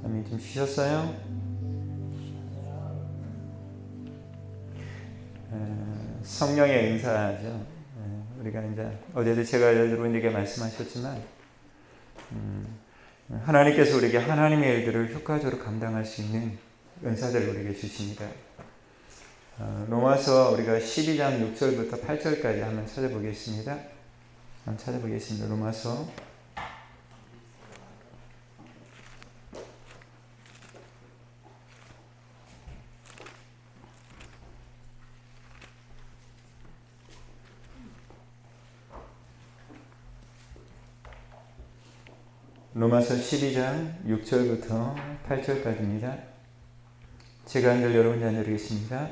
아니, 좀 쉬셨어요? 성령의 은사죠. 우리가 이제 어제도 제가 여러분에게 말씀하셨지만 하나님께서 우리에게 하나님의 일들을 효과적으로 감당할 수 있는 은사들을 우리에게 주십니다. 로마서 우리가 12장 6절부터 8절까지 한번 찾아보겠습니다. 로마서 12장 6절부터 8절까지입니다. 제가 한 절 여러분 잘 읽겠습니다.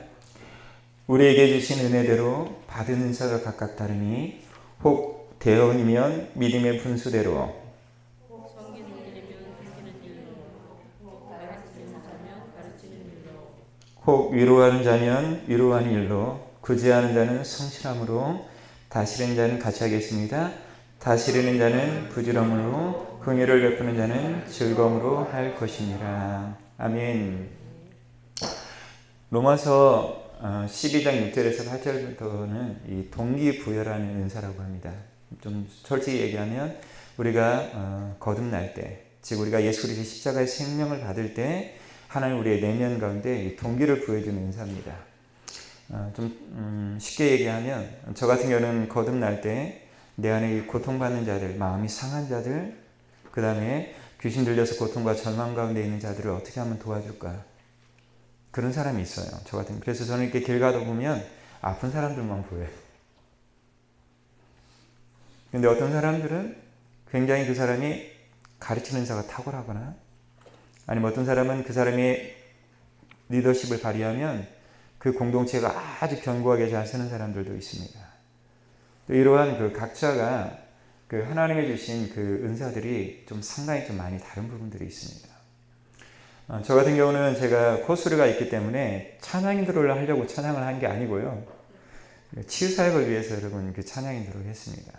우리에게 주신 은혜대로 받은 은사가 각각 다르니 혹 대언이면 믿음의 분수대로, 혹 위로하는 자면 위로하는 일로, 구제하는 자는 성실함으로, 다스리는 자는 같이 하겠습니다. 다스리는 자는 부지런함으로, 긍휼을 베푸는 자는 즐거움으로 할 것입니다. 아멘. 로마서 12장 6절에서 8절부터는 이 동기부여라는 은사라고 합니다. 좀 솔직히 얘기하면 우리가 거듭날 때, 즉 우리가 예수 그리스도의 십자가의 생명을 받을 때 하나님 우리의 내면 가운데 이 동기를 부여주는 은사입니다. 좀 쉽게 얘기하면 저 같은 경우는 거듭날 때 내 안에 고통받는 자들, 마음이 상한 자들, 그 다음에 귀신 들려서 고통과 절망 가운데 있는 자들을 어떻게 하면 도와줄까? 그런 사람이 있어요. 저 같은. 그래서 저는 이렇게 길 가다 보면 아픈 사람들만 보여요. 근데 어떤 사람들은 굉장히 그 사람이 가르치는 은사가 탁월하거나, 아니면 어떤 사람은 그 사람이 리더십을 발휘하면 그 공동체가 아주 견고하게 잘 서는 사람들도 있습니다. 또 이러한 그 각자가 그 하나님이 주신 그 은사들이 좀 상당히 좀 많이 다른 부분들이 있습니다. 저 같은 경우는 제가 콧소리가 있기 때문에 찬양 인도를 하려고 찬양을 한 게 아니고요. 치유사역을 위해서 여러분 그 찬양 인도를 했습니다.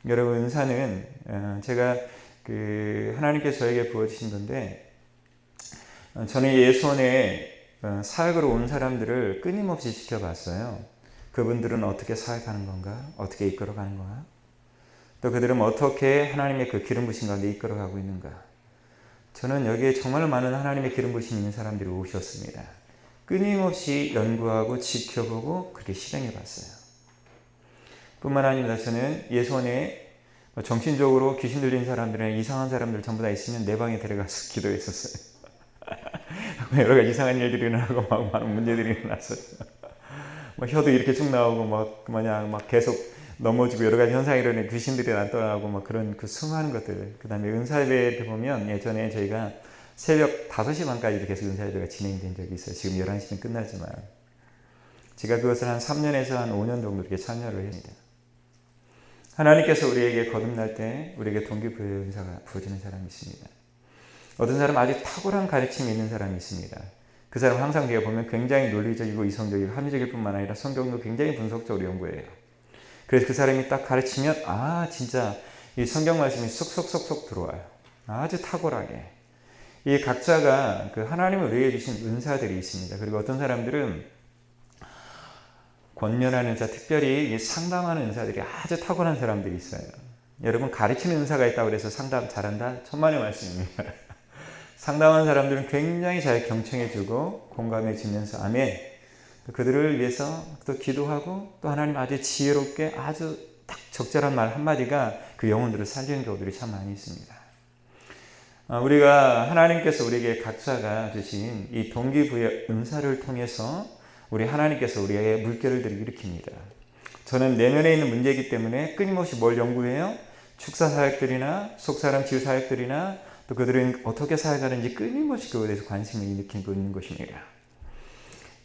여러분 은사는 제가 그 하나님께서 저에게 부어주신 건데, 저는 예수원에 사역으로 온 사람들을 끊임없이 지켜봤어요. 그분들은 어떻게 사역하는 건가? 어떻게 이끌어가는 건가? 또 그들은 어떻게 하나님의 그 기름 부신 가운데 이끌어가고 있는가? 저는 여기에 정말 많은 하나님의 기름 부심 있는 사람들이 오셨습니다. 끊임없이 연구하고 지켜보고 그렇게 실행해 봤어요. 뿐만 아니라 저는 예수원에 정신적으로 귀신 들린 사람들이나 이상한 사람들 전부 다 있으면 내 방에 데려가서 기도했었어요. 여러 가지 이상한 일들이 일어나고 막 많은 문제들이 일어났었죠. 혀도 이렇게 쭉 나오고 막 계속 넘어지고 여러 가지 현상이 일어나는 귀신들이 나타나고 막 그런 그 수많은 것들. 그 다음에 은사예배 보면 예전에 저희가 새벽 5시 반까지도 계속 은사예배가 진행된 적이 있어요. 지금 11시는 끝나지만. 제가 그것을 한 3년에서 한 5년 정도 이렇게 참여를 합니다. 하나님께서 우리에게 거듭날 때 우리에게 동기부여 은사가 부어지는 사람이 있습니다. 어떤 사람은 아주 탁월한 가르침이 있는 사람이 있습니다. 그 사람 항상 제가 보면 굉장히 논리적이고 이성적이고 합리적일 뿐만 아니라 성경도 굉장히 분석적으로 연구해요. 그래서 그 사람이 딱 가르치면 진짜 이 성경 말씀이 쏙쏙쏙쏙 들어와요. 아주 탁월하게. 이 각자가 그 하나님을 우리에게 주신 은사들이 있습니다. 그리고 어떤 사람들은 권면하는 은사, 특별히 상담하는 은사들이 아주 탁월한 사람들이 있어요. 여러분 가르치는 은사가 있다고 해서 상담 잘한다? 천만의 말씀입니다. 상담하는 사람들은 굉장히 잘 경청해주고 공감해주면서 아멘. 그들을 위해서 또 기도하고 또 하나님 아주 지혜롭게 아주 딱 적절한 말 한마디가 그 영혼들을 살리는 경우들이 참 많이 있습니다. 우리가 하나님께서 우리에게 각자가 주신 이 동기부여 은사를 통해서 우리 하나님께서 우리에게 물결들을 일으킵니다. 저는 내면에 있는 문제이기 때문에 끊임없이 뭘 연구해요? 축사 사역들이나 속사람 치유 사역들이나 또 그들은 어떻게 사역하는지 끊임없이 그것에 대해서 관심을 일으키고 있는 것입니다.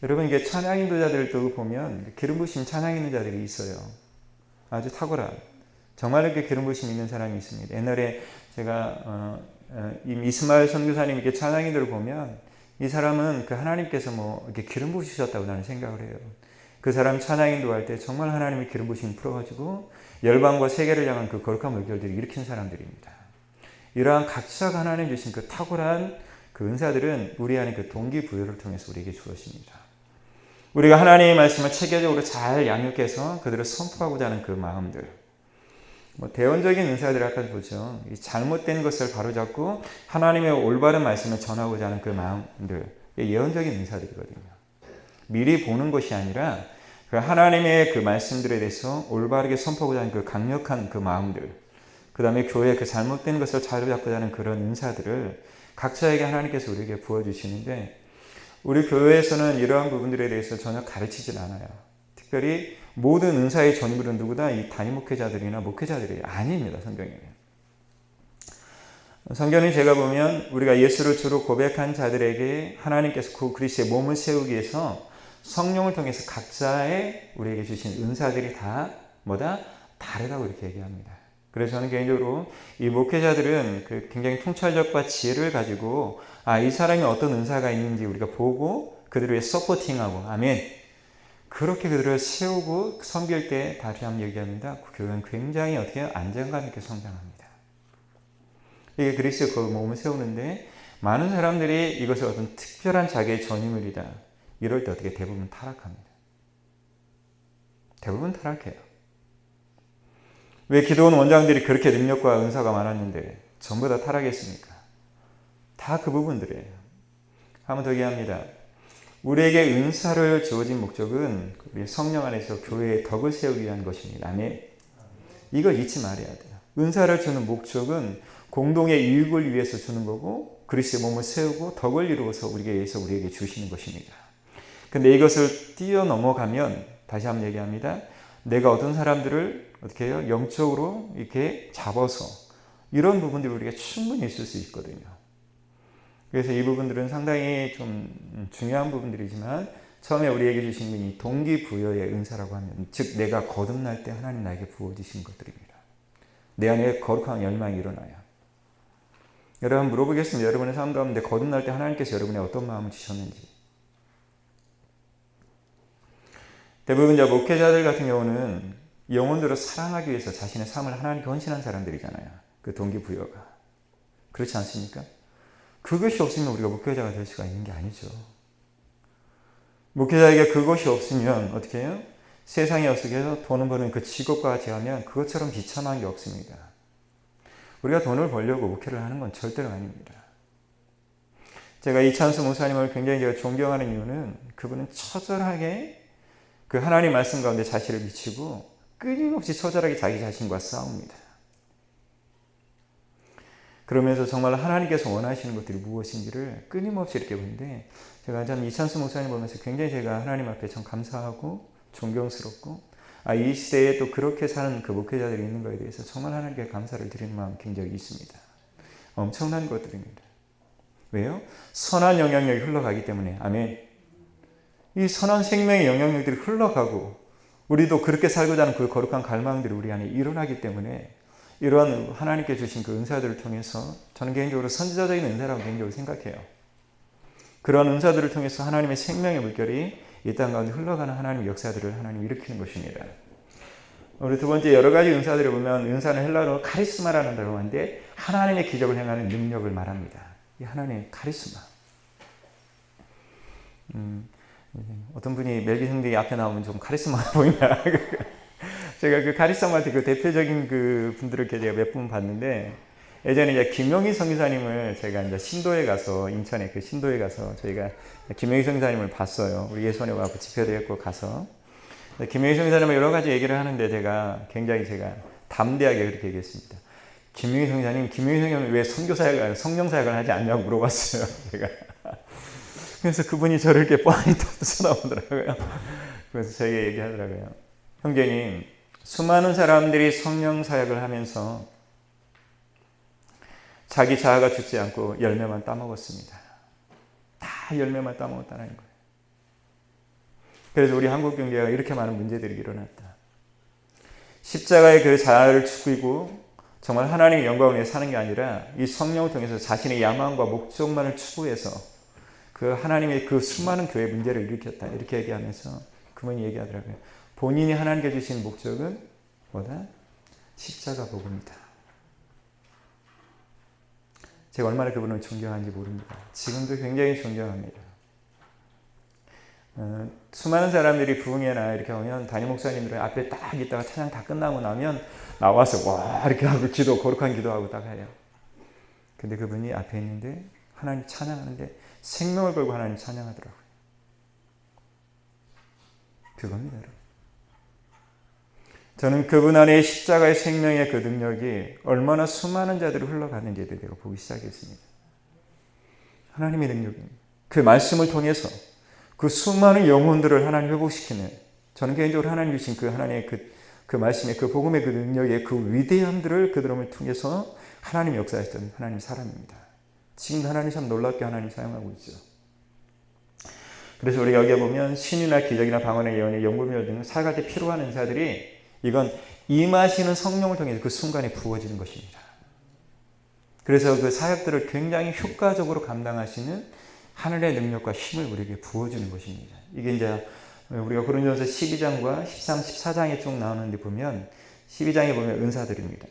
여러분 이게 찬양 인도자들도 보면 기름 부심 찬양 있는 자들이 있어요. 아주 탁월한 정말 이렇게 기름 부심 있는 사람이 있습니다. 옛날에 제가 이스마엘 선교사님 이렇게 찬양 인도를 보면 이 사람은 그 하나님께서 이렇게 기름 부으셨다고 나는 생각을 해요. 그 사람 찬양 인도할 때 정말 하나님의 기름 부심이 풀어가지고 열방과 세계를 향한 그 거룩한 물결들이 일으킨 사람들입니다. 이러한 각자가 하나님 주신 그 탁월한 그 은사들은 우리 안에 그 동기부여를 통해서 우리에게 주어집니다. 우리가 하나님의 말씀을 체계적으로 잘 양육해서 그들을 선포하고자 하는 그 마음들, 대원적인 은사들 아까 보죠. 잘못된 것을 바로잡고 하나님의 올바른 말씀을 전하고자 하는 그 마음들, 예언적인 은사들이거든요. 미리 보는 것이 아니라 그 하나님의 그 말씀들에 대해서 올바르게 선포하고자 하는 그 강력한 그 마음들, 그 다음에 교회의 그 잘못된 것을 자로잡고자 하는 그런 은사들을 각자에게 하나님께서 우리에게 부어주시는데, 우리 교회에서는 이러한 부분들에 대해서 전혀 가르치질 않아요. 특별히 모든 은사의 전부는 누구다? 이 담임 목회자들이나 목회자들이 아닙니다. 성경은 제가 보면 우리가 예수를 주로 고백한 자들에게 하나님께서 그 그리스도의 몸을 세우기 위해서 성령을 통해서 각자의 우리에게 주신 은사들이 다 다르다고 이렇게 얘기합니다. 그래서 저는 개인적으로 이 목회자들은 그 굉장히 통찰력과 지혜를 가지고 이 사람이 어떤 은사가 있는지 우리가 보고 그들을 위해 서포팅하고, 아멘, 그렇게 그들을 세우고 섬길 때 다시 한번 얘기합니다. 그 교회는 굉장히 안정감 있게 성장합니다. 이게 그리스도의 그 몸을 세우는데 많은 사람들이 이것을 어떤 특별한 자기의 전유물이다, 이럴 때 어떻게 대부분 타락합니다. 대부분 타락해요. 왜 기도원 원장들이 그렇게 능력과 은사가 많았는데 전부 다 타락했습니까? 다 그 부분들이에요. 한 번 더 얘기합니다. 우리에게 은사를 주어진 목적은 우리 성령 안에서 교회의 덕을 세우기 위한 것입니다. 아멘. 이걸 잊지 말아야 돼요. 은사를 주는 목적은 공동의 이익을 위해서 주는 거고, 그리스도의 몸을 세우고 덕을 이루어서 우리에게 주시는 것입니다. 근데 이것을 뛰어넘어가면 다시 한번 얘기합니다. 내가 어떤 사람들을 어떻게 해요? 영적으로 이렇게 잡아서 이런 부분들이 우리가 충분히 있을 수 있거든요. 그래서 이 부분들은 상당히 좀 중요한 부분들이지만 처음에 우리에게 주신 이 동기부여의 은사라고 하면, 즉 내가 거듭날 때 하나님 나에게 부어주신 것들입니다. 내 안에 거룩한 열망이 일어나요. 여러분 물어보겠습니다. 여러분의 삶 가운데 거듭날 때 하나님께서 여러분의 어떤 마음을 주셨는지. 대부분 목회자들 같은 경우는 영혼들을 사랑하기 위해서 자신의 삶을 하나님께 헌신한 사람들이잖아요. 그 동기부여가. 그렇지 않습니까? 그것이 없으면 우리가 목회자가 될 수가 있는 게 아니죠. 목회자에게 그것이 없으면 어떻게 해요? 세상에 어떻게 돈을 버는 그 직업과 같이 하면 그것처럼 비참한 게 없습니다. 우리가 돈을 벌려고 목회를 하는 건 절대로 아닙니다. 제가 이찬수 목사님을 굉장히 제가 존경하는 이유는 그분은 처절하게 그 하나님 말씀 가운데 자신을 비치고 끊임없이 처절하게 자기 자신과 싸웁니다. 그러면서 정말 하나님께서 원하시는 것들이 무엇인지를 끊임없이 이렇게 보는데, 제가 참 이찬수 목사님 보면서 굉장히 제가 하나님 앞에 참 감사하고 존경스럽고, 이 시대에 또 그렇게 사는 그 목회자들이 있는 것에 대해서 정말 하나님께 감사를 드리는 마음 굉장히 있습니다. 엄청난 것들입니다. 왜요? 선한 영향력이 흘러가기 때문에. 아멘. 이 선한 생명의 영향력들이 흘러가고 우리도 그렇게 살고자 하는 그 거룩한 갈망들이 우리 안에 일어나기 때문에, 이러한 하나님께 주신 그 은사들을 통해서 저는 개인적으로 선지자적인 은사라고 개인적으로 생각해요. 그러한 은사들을 통해서 하나님의 생명의 물결이 이 땅 가운데 흘러가는 하나님의 역사들을 하나님이 일으키는 것입니다. 우리 두 번째 여러 가지 은사들을 보면, 은사는 헬라어로 카리스마라는 단어가 있는데 하나님의 기적을 행하는 능력을 말합니다. 이 하나님의 카리스마. 어떤 분이 멜기생들이 앞에 나오면 좀 카리스마가 보이나? 제가 그 카리스마한테 그 대표적인 그 분들을 제가 몇 분 봤는데, 예전에 이제 김용희 선교사님을 제가 이제 신도에 가서, 인천에 그 신도에 가서 저희가 김용희 선교사님을 봤어요. 우리 예수원에 와서 집회도 했고 가서. 김용희 선교사님은 여러 가지 얘기를 하는데 제가 굉장히 담대하게 그렇게 얘기했습니다. 김용희 선교사님, 김용희 선교사님은 왜 성령사역을 하지 않냐고 물어봤어요. 제가. 그래서 그분이 저를 이렇게 뻔히 쳐다보더라고요. 그래서 저에게 얘기하더라고요. 형제님, 수많은 사람들이 성령 사역을 하면서 자기 자아가 죽지 않고 열매만 따먹었습니다. 다 열매만 따먹었다는 거예요. 그래서 우리 한국 경제가 이렇게 많은 문제들이 일어났다. 십자가의 그 자아를 죽이고 정말 하나님의 영광을 위해 사는 게 아니라 이 성령을 통해서 자신의 야망과 목적만을 추구해서 그 하나님의 그 수많은 교회 문제를 일으켰다. 이렇게 얘기하면서 그분이 얘기하더라고요. 본인이 하나님께 주신 목적은 뭐다? 십자가 복음이다. 제가 얼마나 그분을 존경하는지 모릅니다. 지금도 굉장히 존경합니다. 수많은 사람들이 부흥회나 이렇게 오면 담임 목사님들은 앞에 딱 있다가 찬양 다 끝나고 나면 나와서 와 이렇게 하고 기도, 거룩한 기도하고 딱 해요. 근데 그분이 앞에 있는데 하나님 찬양하는데 생명을 걸고 하나님 찬양하더라고요. 그겁니다, 여러분. 저는 그분 안에 십자가의 생명의 그 능력이 얼마나 수많은 자들을 흘러가는지에 대해 보기 시작했습니다. 하나님의 능력입니다. 그 말씀을 통해서 그 수많은 영혼들을 하나님 회복시키는, 저는 개인적으로 하나님 주신 그 하나님의 그 말씀의 그 복음의 그 능력의 그 위대함들을 그들을 통해서 하나님이 역사했던 하나님 사람입니다. 지금도 하나님 참 놀랍게 하나님 사용하고 있죠. 그래서 우리가 여기에 보면 신이나 기적이나 방언의 예언의 연구별 등 살아갈 때 필요한 은사들이 이건 임하시는 성령을 통해서 그 순간에 부어지는 것입니다. 그래서 그 사역들을 굉장히 효과적으로 감당하시는 하늘의 능력과 힘을 우리에게 부어주는 것입니다. 이게 이제 우리가 고린도전서 12장과 13, 14장에 쭉 나오는데 보면 12장에 보면 은사들입니다.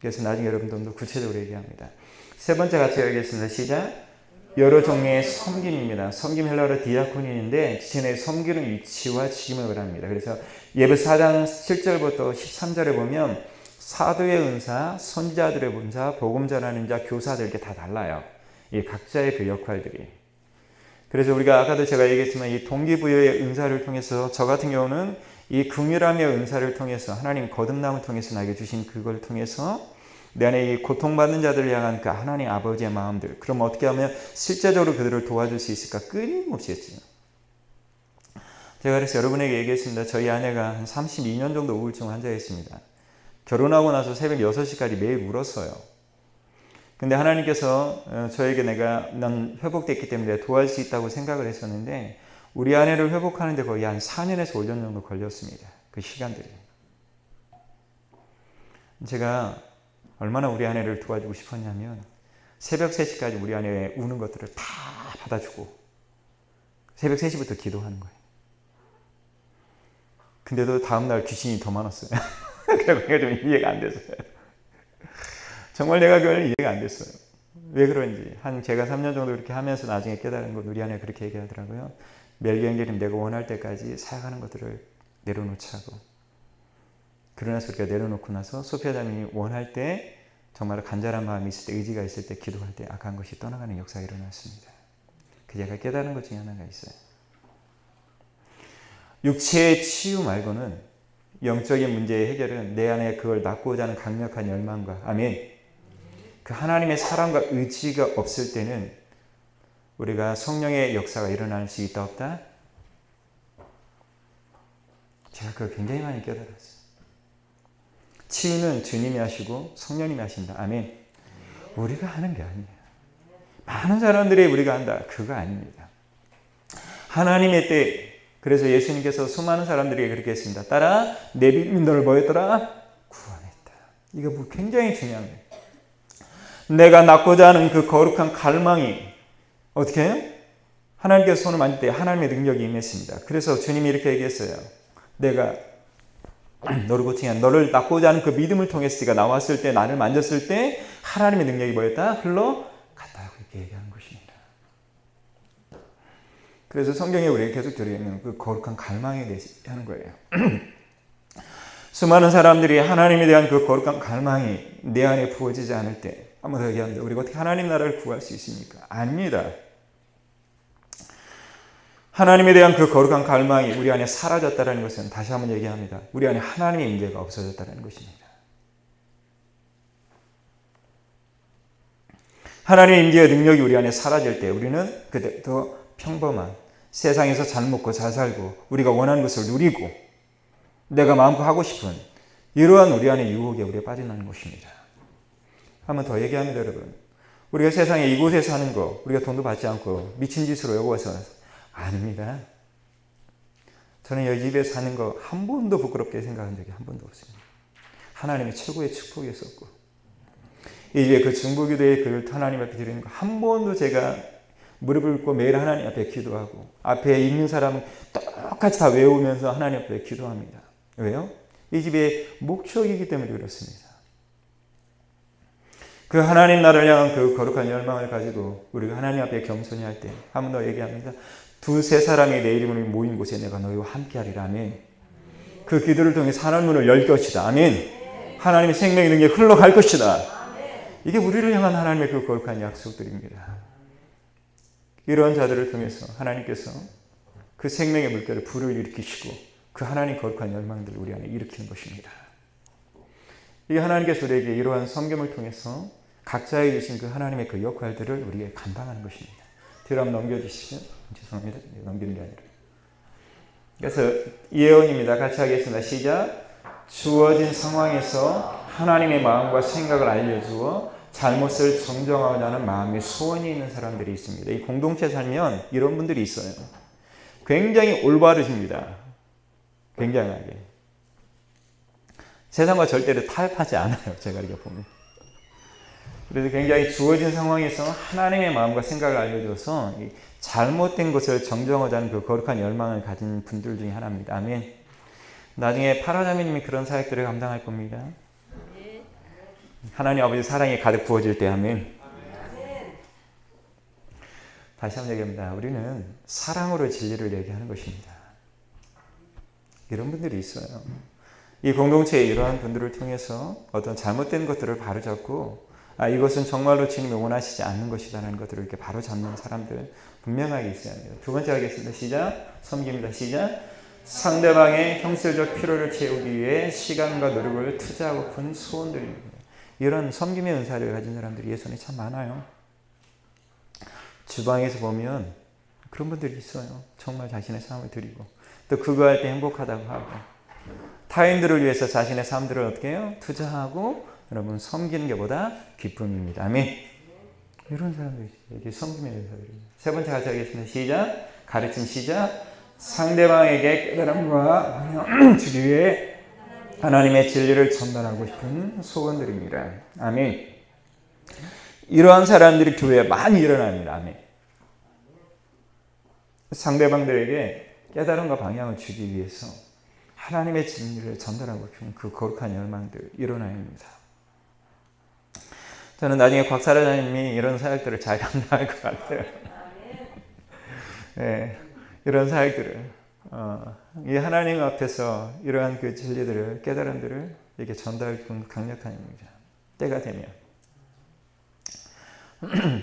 그래서 나중에 여러분들도 구체적으로 얘기합니다. 세 번째 같이 읽겠습니다. 시작. 여러 종류의 섬김입니다. 섬김 헬라어로 디아코니인데 지체의 섬기는 위치와 직임을 말합니다. 그래서 예배서 4장 7절부터 13절에 보면 사도의 은사, 선지자들의 은사, 복음 전하는 자, 교사들 이렇게 다 달라요. 이 각자의 그 역할들이. 그래서 우리가 아까도 제가 얘기했지만 이 동기부여의 은사를 통해서 저 같은 경우는 이 긍휼함의 은사를 통해서 하나님 거듭남을 통해서 나에게 주신 그걸 통해서 내 안에 이 고통받는 자들을 향한 그 하나님 아버지의 마음들, 그럼 어떻게 하면 실제적으로 그들을 도와줄 수 있을까? 끊임없이 했죠. 제가 그래서 여러분에게 얘기했습니다. 저희 아내가 한 32년 정도 우울증 환자였습니다. 결혼하고 나서 새벽 6시까지 매일 울었어요. 근데 하나님께서 저에게 난 회복됐기 때문에 도와줄 수 있다고 생각을 했었는데 우리 아내를 회복하는데 거의 한 4년에서 5년 정도 걸렸습니다. 그 시간들이. 제가 얼마나 우리 아내를 도와주고 싶었냐면 새벽 3시까지 우리 아내 우는 것들을 다 받아주고 새벽 3시부터 기도하는 거예요. 근데도 다음날 귀신이 더 많았어요. 그래서 내가 좀 이해가 안 됐어요. 정말 내가 그걸 이해가 안 됐어요. 왜 그런지. 제가 3년 정도 그렇게 하면서 나중에 깨달은 건 우리 아내가 그렇게 얘기하더라고요. 멜기형제님 내가 원할 때까지 사역하는 것들을 내려놓자고. 그러나서 우리가 내려놓고 나서 소피아자님이 원할 때 정말 간절한 마음이 있을 때 의지가 있을 때 기도할 때 악한 것이 떠나가는 역사가 일어났습니다. 그 제가 깨달은 것 중에 하나가 있어요. 육체의 치유 말고는 영적인 문제의 해결은 내 안에 그걸 낳고자 하는 강력한 열망과 아멘. 그 하나님의 사랑과 의지가 없을 때는 우리가 성령의 역사가 일어날 수 있다 없다? 제가 그걸 굉장히 많이 깨달았어요. 치유는 주님이 하시고 성령님이 하신다. 아멘. 우리가 하는 게 아니에요. 많은 사람들이 우리가 한다. 그거 아닙니다. 하나님의 때. 그래서 예수님께서 수많은 사람들에게 그렇게 했습니다. 따라 내 믿음이 너를 뭐였더라? 구원했다. 이거 뭐 굉장히 중요한 거예요. 내가 낳고자 하는 그 거룩한 갈망이 어떻게 해요? 하나님께서 손을 만질 때 하나님의 능력이 임했습니다. 그래서 주님이 이렇게 얘기했어요. 내가 너를 고치냐, 너를 낳고자 하는 그 믿음을 통해서 네가 나왔을 때, 나를 만졌을 때 하나님의 능력이 뭐였다? 흘러갔다고 이렇게 얘기하는 것입니다. 그래서 성경에 우리에게 계속 들어있는 그 거룩한 갈망에 대해서 하는 거예요. 수많은 사람들이 하나님에 대한 그 거룩한 갈망이 내 안에 부어지지 않을 때 한번 더 얘기합니다. 우리가 어떻게 하나님 나라를 구할 수 있습니까? 아닙니다. 하나님에 대한 그 거룩한 갈망이 우리 안에 사라졌다는 것은 다시 한번 얘기합니다. 우리 안에 하나님의 임재가 없어졌다는 것입니다. 하나님의 임재의 능력이 우리 안에 사라질 때 우리는 그때부터 평범한 세상에서 잘 먹고 잘 살고 우리가 원하는 것을 누리고 내가 마음껏 하고 싶은 이러한 우리 안의 유혹에 우리가 빠져나는 것입니다. 한번 더 얘기합니다, 여러분. 우리가 세상에 이곳에 사는 거 우리가 돈도 받지 않고 미친 짓으로 여기서 아닙니다. 저는 여기 집에 사는 거 한 번도 부끄럽게 생각한 적이 한 번도 없습니다. 하나님의 최고의 축복이었었고 이 집에 그 중보기도의 그 하나님 앞에 드리는 거 한 번도 제가 무릎을 꿇고 매일 하나님 앞에 기도하고 앞에 있는 사람은 똑같이 다 외우면서 하나님 앞에 기도합니다. 왜요? 이 집의 목적이기 때문에 그렇습니다. 그 하나님 나라를 향한 그 거룩한 열망을 가지고 우리가 하나님 앞에 겸손히 할 때 한 번 더 얘기합니다. 두세 사람이 내 이름으로 모인 곳에 내가 너희와 함께하리라. 아멘. 그 기도를 통해 하나님 문을 열 것이다. 아멘. 하나님의 생명의 능력이 흘러갈 것이다. 이게 우리를 향한 하나님의 그 거룩한 약속들입니다. 이러한 자들을 통해서 하나님께서 그 생명의 물결을 불을 일으키시고 그 하나님 거룩한 열망들을 우리 안에 일으키는 것입니다. 이게 하나님께서 우리에게 이러한 섬김을 통해서 각자에게 주신 그 하나님의 그 역할들을 우리에게 감당하는 것입니다. 뒤로 한번 넘겨주시죠. 죄송합니다. 넘기는 게 아니라. 그래서 예언입니다. 같이 하겠습니다. 시작. 주어진 상황에서 하나님의 마음과 생각을 알려주어 잘못을 정정하고자 하는 마음의 소원이 있는 사람들이 있습니다. 이 공동체 살면 이런 분들이 있어요. 굉장히 올바르십니다. 굉장하게. 세상과 절대로 타협하지 않아요. 제가 이렇게 보면. 그래서 굉장히 주어진 상황에서 하나님의 마음과 생각을 알려줘서 잘못된 것을 정정하자 하는 그 거룩한 열망을 가진 분들 중에 하나입니다. 아멘. 나중에 파라자매님이 그런 사역들을 감당할 겁니다. 하나님 아버지 사랑이 가득 부어질 때. 아멘. 다시 한번 얘기합니다. 우리는 사랑으로 진리를 얘기하는 것입니다. 이런 분들이 있어요. 이 공동체의 이러한 분들을 통해서 어떤 잘못된 것들을 바로잡고 이것은 정말로 주님이 원하시지 않는 것이라는 것들을 이렇게 바로잡는 사람들 분명하게 있어야 합니다. 두 번째 하겠습니다. 시작. 섬깁니다. 시작. 상대방의 형질적 필요를 채우기 위해 시간과 노력을 투자하고픈 소원들입니다. 이런 섬김의 은사를 가진 사람들이 예수님에 참 많아요. 주방에서 보면 그런 분들이 있어요. 정말 자신의 삶을 드리고 또 그거 할 때 행복하다고 하고 타인들을 위해서 자신의 삶들을 어떻게 해요? 투자하고 여러분 섬기는 것보다 기쁨입니다. 아멘. 이런 사람들이 섬김의 은사들입니다. 세 번째 같이 하겠습니다. 시작. 가르침 시작. 상대방에게 깨달음과 주기 위해 하나님의 진리를 전달하고 싶은 소원들입니다. 아멘. 이러한 사람들이 교회에 많이 일어납니다. 아멘. 상대방들에게 깨달음과 방향을 주기 위해서 하나님의 진리를 전달하고 싶은 그 거룩한 열망들 일어나야 합니다. 저는 나중에 곽사라장님이 이런 사역들을 잘 감당할 것 같아요. 네, 이런 사역들을 이 하나님 앞에서 이러한 그 진리들을 깨달음들을 이렇게 전달하는 강력한 힘입니다. 때가 되면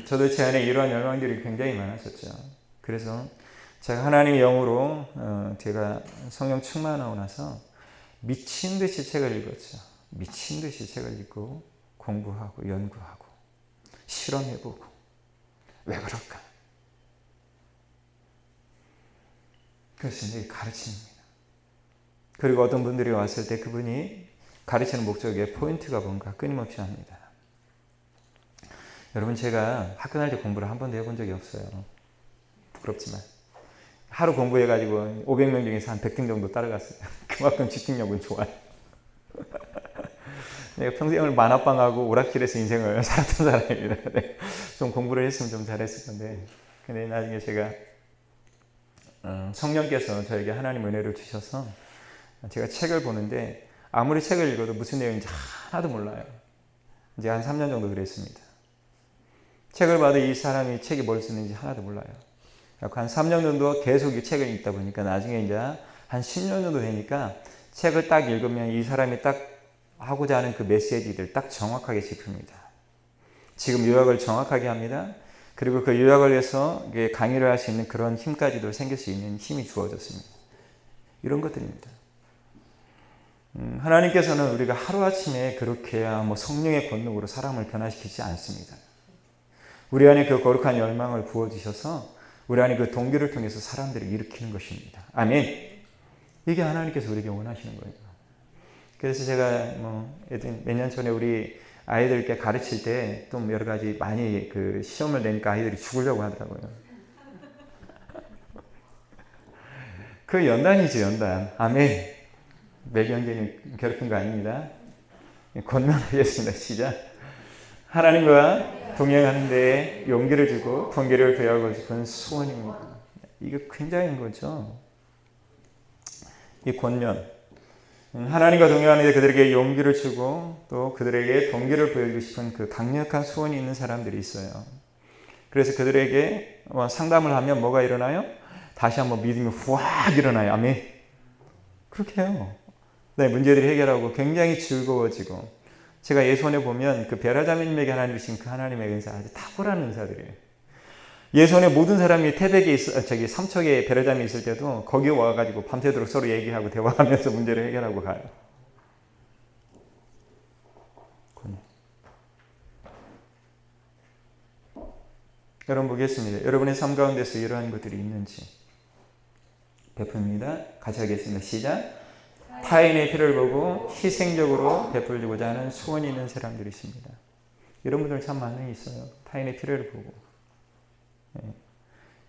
저도 제 안에 이러한 열망들이 굉장히 많았었죠. 그래서 제가 하나님의 영으로 제가 성령 충만하고 나서 미친 듯이 책을 읽었죠. 미친 듯이 책을 읽고 공부하고 연구하고 실험해보고 왜 그럴까? 그래서 이제 가르칩니다. 그리고 어떤 분들이 왔을 때 그분이 가르치는 목적에 포인트가 뭔가 끊임없이 합니다. 여러분 제가 학교 다닐 때 공부를 한 번도 해본 적이 없어요. 부끄럽지만 하루 공부해가지고 500명 중에서 한 100등 정도 따라갔어요. 그만큼 집중력은 좋아요. 내가 평생을 만화방하고 오락실에서 인생을 살았던 사람입니다. 좀 공부를 했으면 좀 잘했을 건데 근데 나중에 제가 성령께서 저에게 하나님 은혜를 주셔서 제가 책을 보는데 아무리 책을 읽어도 무슨 내용인지 하나도 몰라요. 이제 한 3년 정도 그랬습니다. 책을 봐도 이 사람이 책이 뭘 쓰는지 하나도 몰라요. 한 3년 정도 계속 이 책을 읽다 보니까 나중에 이제 한 10년 정도 되니까 책을 딱 읽으면 이 사람이 딱 하고자 하는 그 메시지들 딱 정확하게 짚습니다. 지금 요약을 정확하게 합니다. 그리고 그 요약을 해서 강의를 할 수 있는 그런 힘까지도 생길 수 있는 힘이 주어졌습니다. 이런 것들입니다. 하나님께서는 우리가 하루아침에 그렇게 뭐 성령의 권능으로 사람을 변화시키지 않습니다. 우리 안에 그 거룩한 열망을 부어주셔서 우리 안에 그 동기를 통해서 사람들을 일으키는 것입니다. 아멘. 이게 하나님께서 우리에게 원하시는 거예요. 그래서 제가 몇 년 전에 우리 아이들께 가르칠 때 또 여러 가지 많이 그 시험을 내니까 아이들이 죽으려고 하더라고요. 그 연단이죠, 연단. 아멘. 매경계는 괴롭힌 거 아닙니다. 권면하겠습니다. 시작. 하나님과 동행하는 데에 용기를 주고 동기를 부여하고 싶은 소원입니다. 이게 굉장한 거죠. 이 권면. 하나님과 동행하는데 그들에게 용기를 주고 또 그들에게 동기를 보여주고 싶은 그 강력한 소원이 있는 사람들이 있어요. 그래서 그들에게 상담을 하면 뭐가 일어나요? 다시 한번 믿음이 확 일어나요. 아멘. 그렇게 해요. 네, 문제들이 해결하고 굉장히 즐거워지고, 제가 예손에 보면 그 베라자민에게 하나님 주신 그 하나님의 은사, 아주 탁월한 은사들이에요. 예손의 모든 사람이 태백에 삼척에 베라자민이 있을 때도 거기 와가지고 밤새도록 서로 얘기하고 대화하면서 문제를 해결하고 가요. 여러분 보겠습니다. 여러분의 삶 가운데서 이러한 것들이 있는지. 베풉니다. 같이 하겠습니다. 시작. 타인의 필요를 보고 희생적으로 베풀고자 하는 소원이 있는 사람들이 있습니다. 이런 분들 참 많이 있어요. 타인의 필요를 보고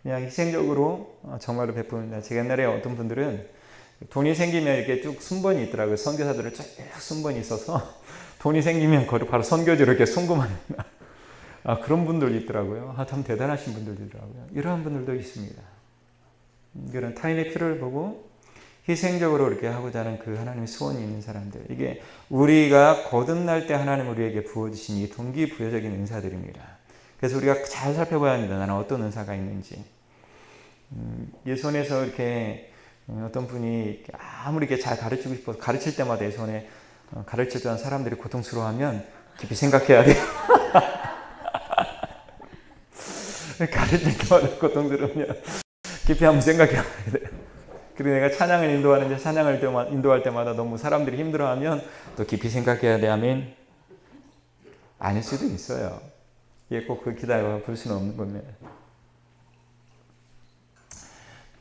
그냥 희생적으로 정말로 베풉니다. 제가 옛날에 어떤 분들은 돈이 생기면 이렇게 쭉 순번이 있더라고요. 선교사들은 쭉 순번이 있어서 돈이 생기면 바로 선교지로 이렇게 송금하는 그런 분들이 있더라고요. 참 대단하신 분들이더라고요. 이러한 분들도 있습니다. 그런 타인의 필요를 보고 희생적으로 이렇게 하고자 하는 그 하나님의 소원이 있는 사람들. 이게 우리가 거듭날 때 하나님 우리에게 부어주신 이 동기부여적인 은사들입니다. 그래서 우리가 잘 살펴봐야 합니다. 나는 어떤 은사가 있는지. 예손에서 이렇게 어떤 분이 아무리 이렇게 잘 가르치고 싶어서 가르칠 때마다 예손에 가르쳤던 사람들이 고통스러워하면 깊이 생각해야 돼요. 가르칠 때마다 고통스러우면 깊이 한번 생각해야 돼요. 그리고 내가 찬양을 인도하는데 찬양을 인도할 때마다 너무 사람들이 힘들어하면 또 깊이 생각해야 돼. 아멘. 아닐 수도 있어요. 이게 꼭 그 기다려 볼 수는 없는 겁니다.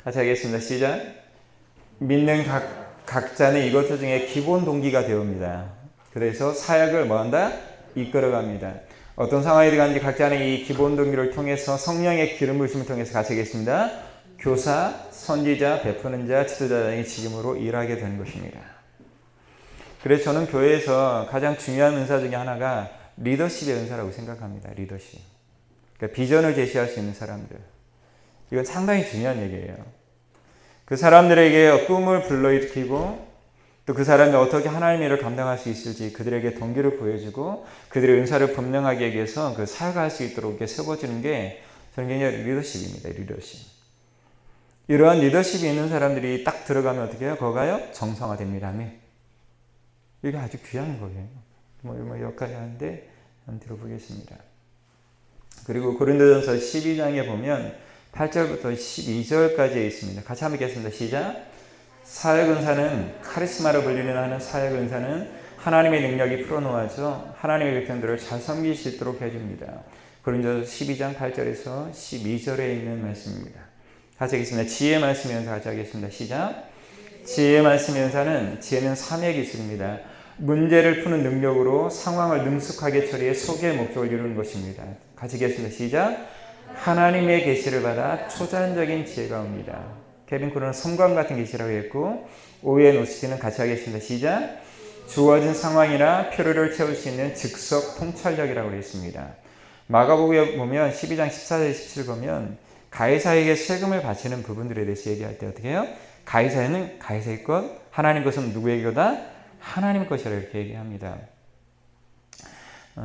같이 하겠습니다. 시작. 믿는 각자는 이것들 중에 기본 동기가 되옵니다. 그래서 사역을 뭐한다? 이끌어갑니다. 어떤 상황이 들어가는지 각자는 이 기본 동기를 통해서 성령의 기름 부으심을 통해서 같이 하겠습니다. 교사, 선지자, 베푸는 자, 지도자 등의 직임으로 일하게 되는 것입니다. 그래서 저는 교회에서 가장 중요한 은사 중에 하나가 리더십의 은사라고 생각합니다. 리더십. 그러니까 비전을 제시할 수 있는 사람들. 이건 상당히 중요한 얘기예요. 그 사람들에게 꿈을 불러일으키고 또 그 사람이 어떻게 하나님의 일을 감당할 수 있을지 그들에게 동기를 보여주고 그들의 은사를 분명하게 하기 위해서 그 사역할 수 있도록 이렇게 세워지는 게 저는 굉장히 리더십입니다. 리더십. 이러한 리더십이 있는 사람들이 딱 들어가면 어떻게 해요? 거가요? 정상화됩니다. 이게 아주 귀한 거예요. 뭐 여기까지 하는데 한번 들어보겠습니다. 그리고 고린도전서 12장에 보면 8절부터 12절까지 있습니다. 같이 한번 읽겠습니다. 시작. 사역은사는 카리스마로 불리는 하는 사역은사는 하나님의 능력이 풀어놓아서 하나님의 백성들을 잘 섬길 수 있도록 해줍니다. 고린도전서 12장 8절에서 12절에 있는 말씀입니다. 같이 하겠습니다. 지혜 말씀연사 같이 하겠습니다. 시작. 지혜 말씀연사는 지혜는 삼의 기술입니다. 문제를 푸는 능력으로 상황을 능숙하게 처리해 소개의 목적을 이루는 것입니다. 같이 하겠습니다. 시작. 하나님의 계시를 받아 초자연적인 지혜가 옵니다. 케빈 코르는 섬광 같은 계시라고 했고 오웬 오스틴은 같이 하겠습니다. 시작. 주어진 상황이나 표류를 채울 수 있는 즉석 통찰력이라고 했습니다. 마가복음에 보면 12장 14절 17 보면 가이사에게 세금을 바치는 부분들에 대해서 얘기할 때 어떻게 해요? 가이사에는 가이사의 것, 하나님 것은 누구의 거다? 하나님 것이라 이렇게 얘기합니다.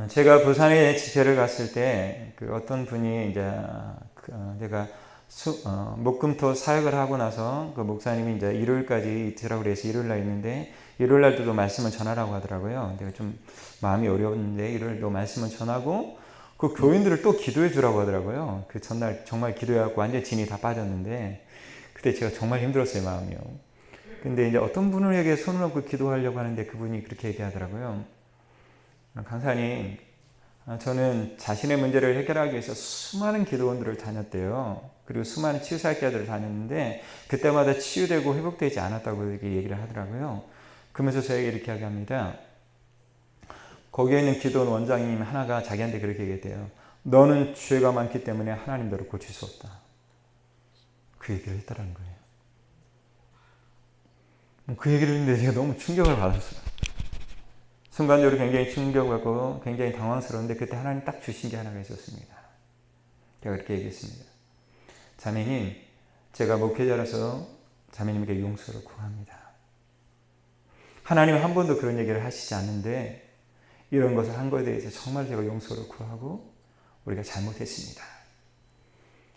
제가 부산에 집회를 갔을 때 그 어떤 분이 이제 제가 목금토 사역을 하고 나서 그 목사님이 이제 일요일까지 있으라고 그래서 일요일날 있는데 일요일날도 말씀을 전하라고 하더라고요. 내가 좀 마음이 어려웠는데 일요일도 말씀을 전하고 그 교인들을 또 기도해 주라고 하더라고요. 그 전날 정말 기도해갖고 완전 진이 다 빠졌는데 그때 제가 정말 힘들었어요, 마음이요. 근데 이제 어떤 분에게 손을 얹고 기도하려고 하는데 그분이 그렇게 얘기하더라고요. 강사님, 저는 자신의 문제를 해결하기 위해서 수많은 기도원들을 다녔대요. 그리고 수많은 치유사역자들을 다녔는데 그때마다 치유되고 회복되지 않았다고 이렇게 얘기를 하더라고요. 그러면서 저에게 이렇게 얘기합니다. 거기에 있는 기도원 원장님 하나가 자기한테 그렇게 얘기했대요. 너는 죄가 많기 때문에 하나님 너를 고칠 수 없다. 그 얘기를 했다는 거예요. 그 얘기를 했는데 제가 너무 충격을 받았어요. 순간적으로 굉장히 충격받고 굉장히 당황스러운데 그때 하나님 딱 주신 게 하나가 있었습니다. 제가 이렇게 얘기했습니다. 자매님, 제가 목회자라서 자매님에게 용서를 구합니다. 하나님은 한 번도 그런 얘기를 하시지 않는데 이런 것을 한 것에 대해서 정말 제가 용서를 구하고 우리가 잘못했습니다.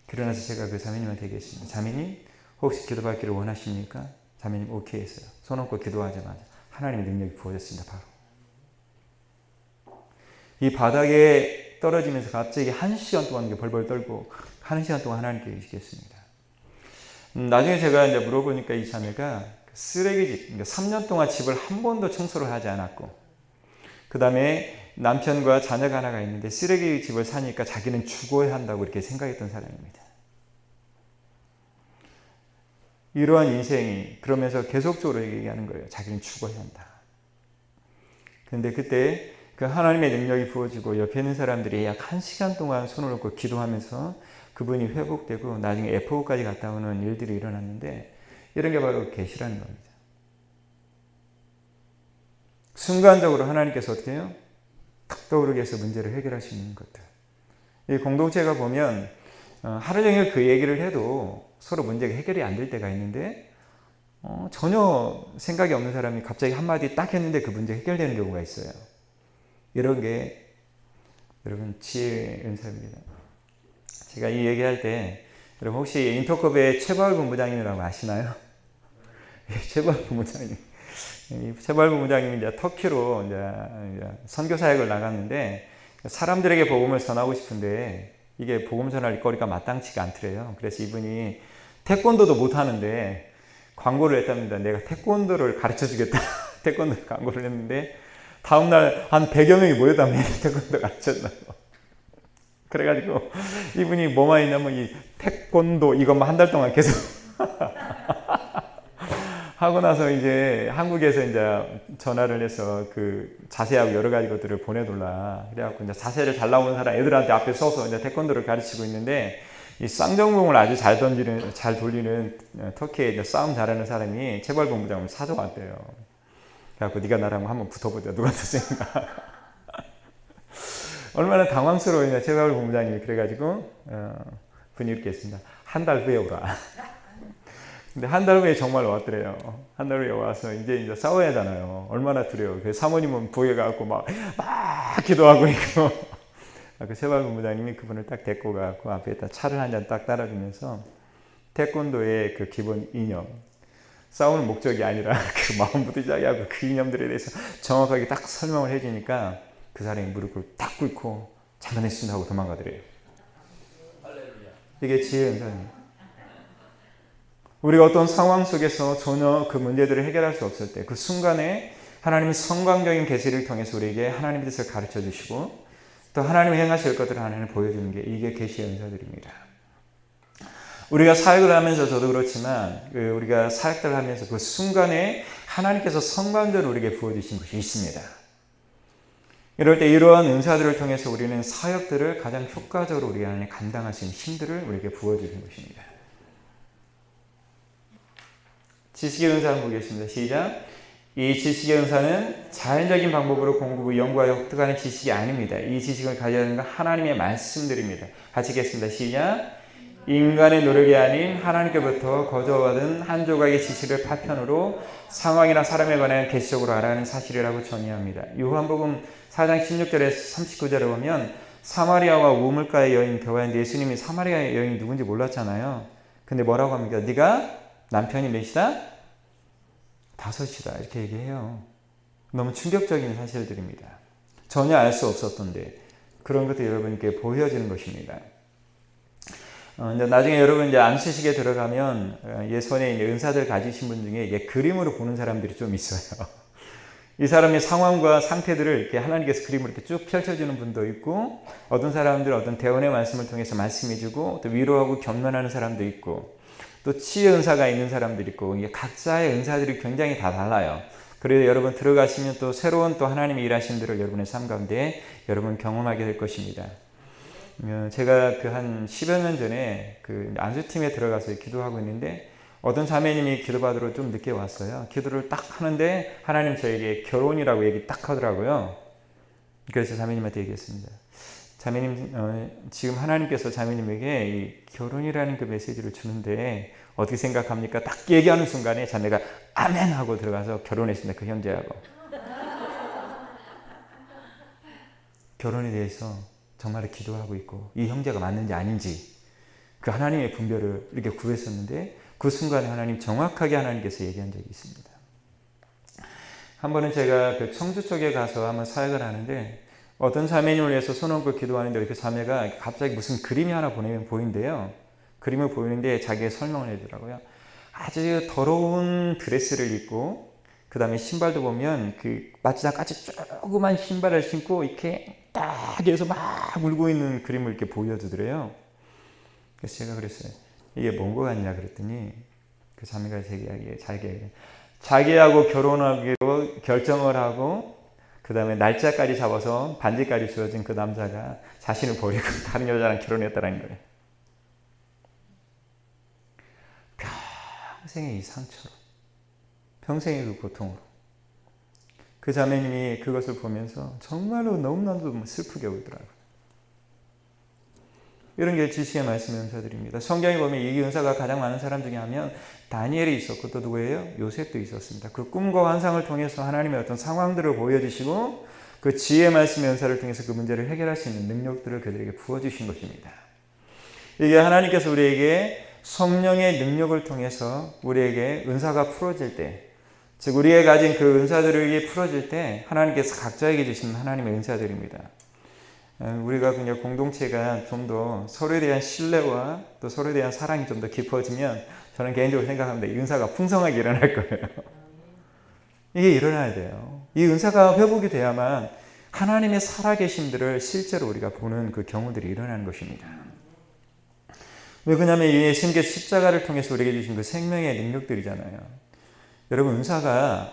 그러나서 제가 그 자매님한테 얘기했습니다. 자매님 혹시 기도받기를 원하십니까? 자매님 오케이 했어요. 손 얹고 기도하자마자 하나님의 능력이 부어졌습니다. 바로. 이 바닥에 떨어지면서 갑자기 1시간 동안 벌벌 떨고 1시간 동안 하나님께 계시겠습니다. 나중에 제가 이제 물어보니까 이 자매가 쓰레기집, 그러니까 3년 동안 집을 한 번도 청소를 하지 않았고, 그 다음에 남편과 자녀가 하나가 있는데 쓰레기집을 사니까 자기는 죽어야 한다고 이렇게 생각했던 사람입니다. 이러한 인생이 그러면서 계속적으로 얘기하는 거예요. 자기는 죽어야 한다. 그런데 그때 그 하나님의 능력이 부어지고 옆에 있는 사람들이 약 1시간 동안 손을 얹고 기도하면서 그분이 회복되고 나중에 F5까지 갔다 오는 일들이 일어났는데 이런 게 바로 계시라는 겁니다. 순간적으로 하나님께서 어떻게 해요? 탁 떠오르게 해서 문제를 해결할 수 있는 것들. 이 공동체가 보면 하루 종일 그 얘기를 해도 서로 문제가 해결이 안 될 때가 있는데 전혀 생각이 없는 사람이 갑자기 한마디 딱 했는데 그 문제 해결되는 경우가 있어요. 이런 게 여러분 지혜의 은사입니다. 제가 이 얘기할 때 여러분 혹시 인터컵의 최바울 본부장님이라고 아시나요? 최바울 본부장님. 최바울 본부장님이 이제 터키로 이제 선교 사역을 나갔는데 사람들에게 복음을 전하고 싶은데 이게 복음 전할 거리가 마땅치가 않더래요. 그래서 이분이 태권도도 못 하는데 광고를 했답니다. 내가 태권도를 가르쳐 주겠다. 태권도 광고를 했는데 다음날 한 100여 명이 모였답니다. 태권도 가르쳤다고. 그래가지고 이분이 뭐만 있냐면 이 태권도 이것만 한 달 동안 계속 하고 나서 이제 한국에서 이제 전화를 해서 그 자세하고 여러 가지 것들을 보내달라. 그래갖고 이제 자세를 잘 나오는 사람 애들한테 앞에 서서 이제 태권도를 가르치고 있는데 이 쌍정봉을 아주 잘 돌리는 터키에 이제 싸움 잘하는 사람이 체벌 본부장을 사줘왔대요. 그래갖고 네가 나랑 한번 붙어보자. 누가 더 센가. 얼마나 당황스러우냐 체벌 본부장님이. 그래가지고 분이 이렇게 했습니다. 한 달 후에 오라. 근데 한 달 후에 정말 왔더래요. 한 달 후에 와서 이제 싸워야 하잖아요. 얼마나 두려워. 그래서 사모님은 부에 가고 막 기도하고 있고. 그 세발 본부장님이 그분을 딱 데리고 가고 앞에 딱 차를 한 잔 딱 따라주면서 태권도의 그 기본 이념, 싸우는 목적이 아니라 그 마음부터 시작하고 그 이념들에 대해서 정확하게 딱 설명을 해주니까 그 사람이 무릎을 딱 꿇고 잘못했습니다 하고 도망가더래요. 이게 지혜의 은사입니다. 우리가 어떤 상황 속에서 전혀 그 문제들을 해결할 수 없을 때 그 순간에 하나님의 성광적인 계시를 통해서 우리에게 하나님의 뜻을 가르쳐 주시고 또 하나님이 행하실 것들을 하나님을 보여주는 게 이게 계시의 은사들입니다. 우리가 사역을 하면서 저도 그렇지만 우리가 사역들을 하면서 그 순간에 하나님께서 성광적으로 우리에게 부어주신 것이 있습니다. 이럴 때 이러한 은사들을 통해서 우리는 사역들을 가장 효과적으로 우리가 하나님 감당할 수 있는 힘들을 우리에게 부어주는 것입니다. 지식의 은사 한번 보겠습니다. 시작. 이 지식의 은사는 자연적인 방법으로 공부하고 연구하여 획득하는 지식이 아닙니다. 이 지식을 가져야 하는 건 하나님의 말씀들입니다. 같이 읽겠습니다. 시작. 인간의 노력이 아닌 하나님께부터 거저받은 한 조각의 지식을 파편으로 상황이나 사람에 관한 계시적으로 알아가는 사실이라고 정의합니다. 요한복음 4장 16절에서 39절에 보면 사마리아와 우물가의 여인 교환인데 예수님이 사마리아 여인이 누군지 몰랐잖아요. 근데 뭐라고 합니까? 네가 남편이 몇이다? 5이다. 이렇게 얘기해요. 너무 충격적인 사실들입니다. 전혀 알 수 없었던데 그런 것도 여러분께 보여지는 것입니다. 이제 나중에 여러분 이제 안수식에 들어가면 예손에 있는 은사들 가지신 분 중에 이게 그림으로 보는 사람들이 좀 있어요. 이 사람의 상황과 상태들을 이렇게 하나님께서 그림으로 이렇게 쭉 펼쳐주는 분도 있고 어떤 사람들은 어떤 대언의 말씀을 통해서 말씀해주고 또 위로하고 격려하는 사람도 있고 또 치유 은사가 있는 사람들이 있고 이게 각자의 은사들이 굉장히 다 달라요. 그래서 여러분 들어가시면 또 새로운 또 하나님이 일하시는 들을 여러분의 삶 가운데 여러분 경험하게 될 것입니다. 제가 그 한 10여 년 전에 그 안수팀에 들어가서 기도하고 있는데 어떤 자매님이 기도받으러 좀 늦게 왔어요. 기도를 딱 하는데 하나님 저에게 결혼이라고 얘기 딱 하더라고요. 그래서 자매님한테 얘기했습니다. 자매님, 지금 하나님께서 자매님에게 이 결혼이라는 그 메시지를 주는데 어떻게 생각합니까? 딱 얘기하는 순간에 자매가 아멘 하고 들어가서 결혼했습니다. 그 형제하고. 결혼에 대해서 정말 기도하고 있고 이 형제가 맞는지 아닌지 그 하나님의 분별을 이렇게 구했었는데 그 순간에 하나님 정확하게 하나님께서 얘기한 적이 있습니다. 한 번은 제가 그 청주 쪽에 가서 한번 사역을 하는데 어떤 자매님을 위해서 손 얹고 기도하는데 이렇게 자매가 갑자기 무슨 그림이 하나 보이는데요. 그림을 보이는데 자기가 설명을 해주더라고요. 아주 더러운 드레스를 입고 그 다음에 신발도 보면 그 마치다까지 조그만 신발을 신고 이렇게 딱 해서 막 울고 있는 그림을 이렇게 보여주더래요. 그래서 제가 그랬어요. 이게 뭔 거 같냐 그랬더니 그 자매가 자기하고 결혼하기로 결정을 하고 그 다음에 날짜까지 잡아서 반지까지 주어진 그 남자가 자신을 버리고 다른 여자랑 결혼했다는 거예요. 평생의 이 상처로, 평생의 그 고통으로 그 자매님이 그것을 보면서 정말로 너무나도 슬프게 울더라고요. 이런 게 지식의 말씀의 은사들입니다. 성경에 보면 이 은사가 가장 많은 사람 중에 하면 다니엘이 있었고 또 누구예요? 요셉도 있었습니다. 그 꿈과 환상을 통해서 하나님의 어떤 상황들을 보여주시고 그 지혜의 말씀의 은사를 통해서 그 문제를 해결할 수 있는 능력들을 그들에게 부어주신 것입니다. 이게 하나님께서 우리에게 성령의 능력을 통해서 우리에게 은사가 풀어질 때, 즉 우리가 가진 그 은사들이 풀어질 때 하나님께서 각자에게 주시는 하나님의 은사들입니다. 우리가 그냥 공동체가 좀 더 서로에 대한 신뢰와 또 서로에 대한 사랑이 좀 더 깊어지면 저는 개인적으로 생각합니다. 이 은사가 풍성하게 일어날 거예요. 이게 일어나야 돼요. 이 은사가 회복이 돼야만 하나님의 살아계심들을 실제로 우리가 보는 그 경우들이 일어나는 것입니다. 왜 그러냐면 이 예수님께서 십자가를 통해서 우리에게 주신 그 생명의 능력들이잖아요. 여러분 은사가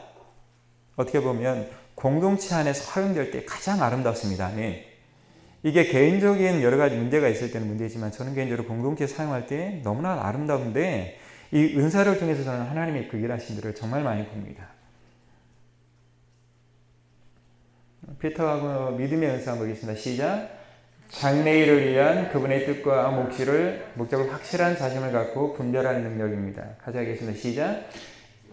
어떻게 보면 공동체 안에서 활용될 때 가장 아름답습니다. 아멘. 이게 개인적인 여러 가지 문제가 있을 때는 문제지만 저는 개인적으로 공동체 사용할 때 너무나 아름다운데 이 은사를 통해서 저는 하나님의 그 일하신 들을 정말 많이 봅니다. 피터하고 믿음의 은사 한번 보겠습니다. 시작. 장래일을 위한 그분의 뜻과 목적을 확실한 자신을 갖고 분별하는 능력입니다. 같이 하겠습니다. 시작.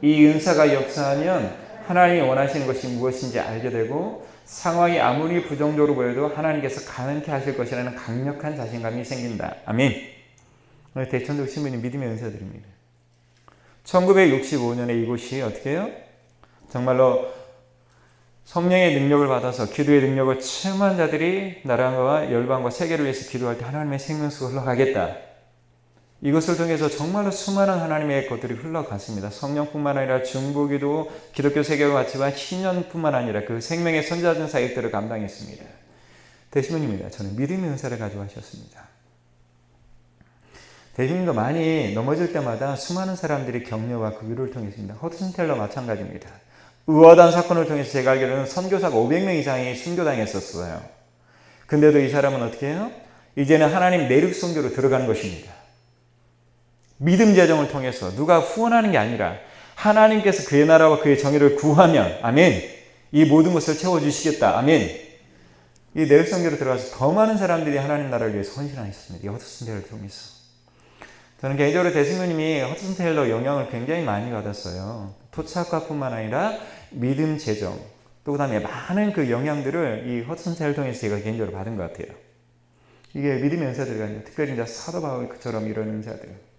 이 은사가 역사하면 하나님이 원하시는 것이 무엇인지 알게 되고 상황이 아무리 부정적으로 보여도 하나님께서 가능케 하실 것이라는 강력한 자신감이 생긴다. 아멘. 대천동 신부님 믿음의 은사들입니다. 1965년에 이곳이 어떻게 해요? 정말로 성령의 능력을 받아서 기도의 능력을 체험한 자들이 나라와 열방과 세계를 위해서 기도할 때 하나님의 생명수가 흘러가겠다. 이것을 통해서 정말로 수많은 하나님의 것들이 흘러갔습니다. 성령뿐만 아니라 중보기도, 기독교 세계와 같지만 신년뿐만 아니라 그 생명의 선자전 사역들을 감당했습니다. 대신입니다. 저는 믿음의 은사를 가져가셨습니다. 대신도 많이 넘어질 때마다 수많은 사람들이 격려와 그 위로를 통했습니다. 허드슨 텔러 마찬가지입니다. 의화단 사건을 통해서 제가 알기로는 선교사가 500명 이상이 순교당했었어요. 근데도 이 사람은 어떻게 해요? 이제는 하나님 내륙 선교로 들어가는 것입니다. 믿음 재정을 통해서 누가 후원하는 게 아니라 하나님께서 그의 나라와 그의 정의를 구하면 아멘. 이 모든 것을 채워주시겠다. 아멘. 이 내륙 선교로 들어가서 더 많은 사람들이 하나님 나라를 위해서 헌신하셨습니다. 이 허드슨 테일러를 통해서. 저는 개인적으로 대승교님이 허드슨 테일러 영향을 굉장히 많이 받았어요. 토착과뿐만 아니라 믿음 재정 또 그다음에 많은 그 영향들을 이 허드슨 테일러 통해서 제가 개인적으로 받은 것 같아요. 이게 믿음의 은사들이 아니라 특별히 이제 사도 바울처럼 이런 은사들.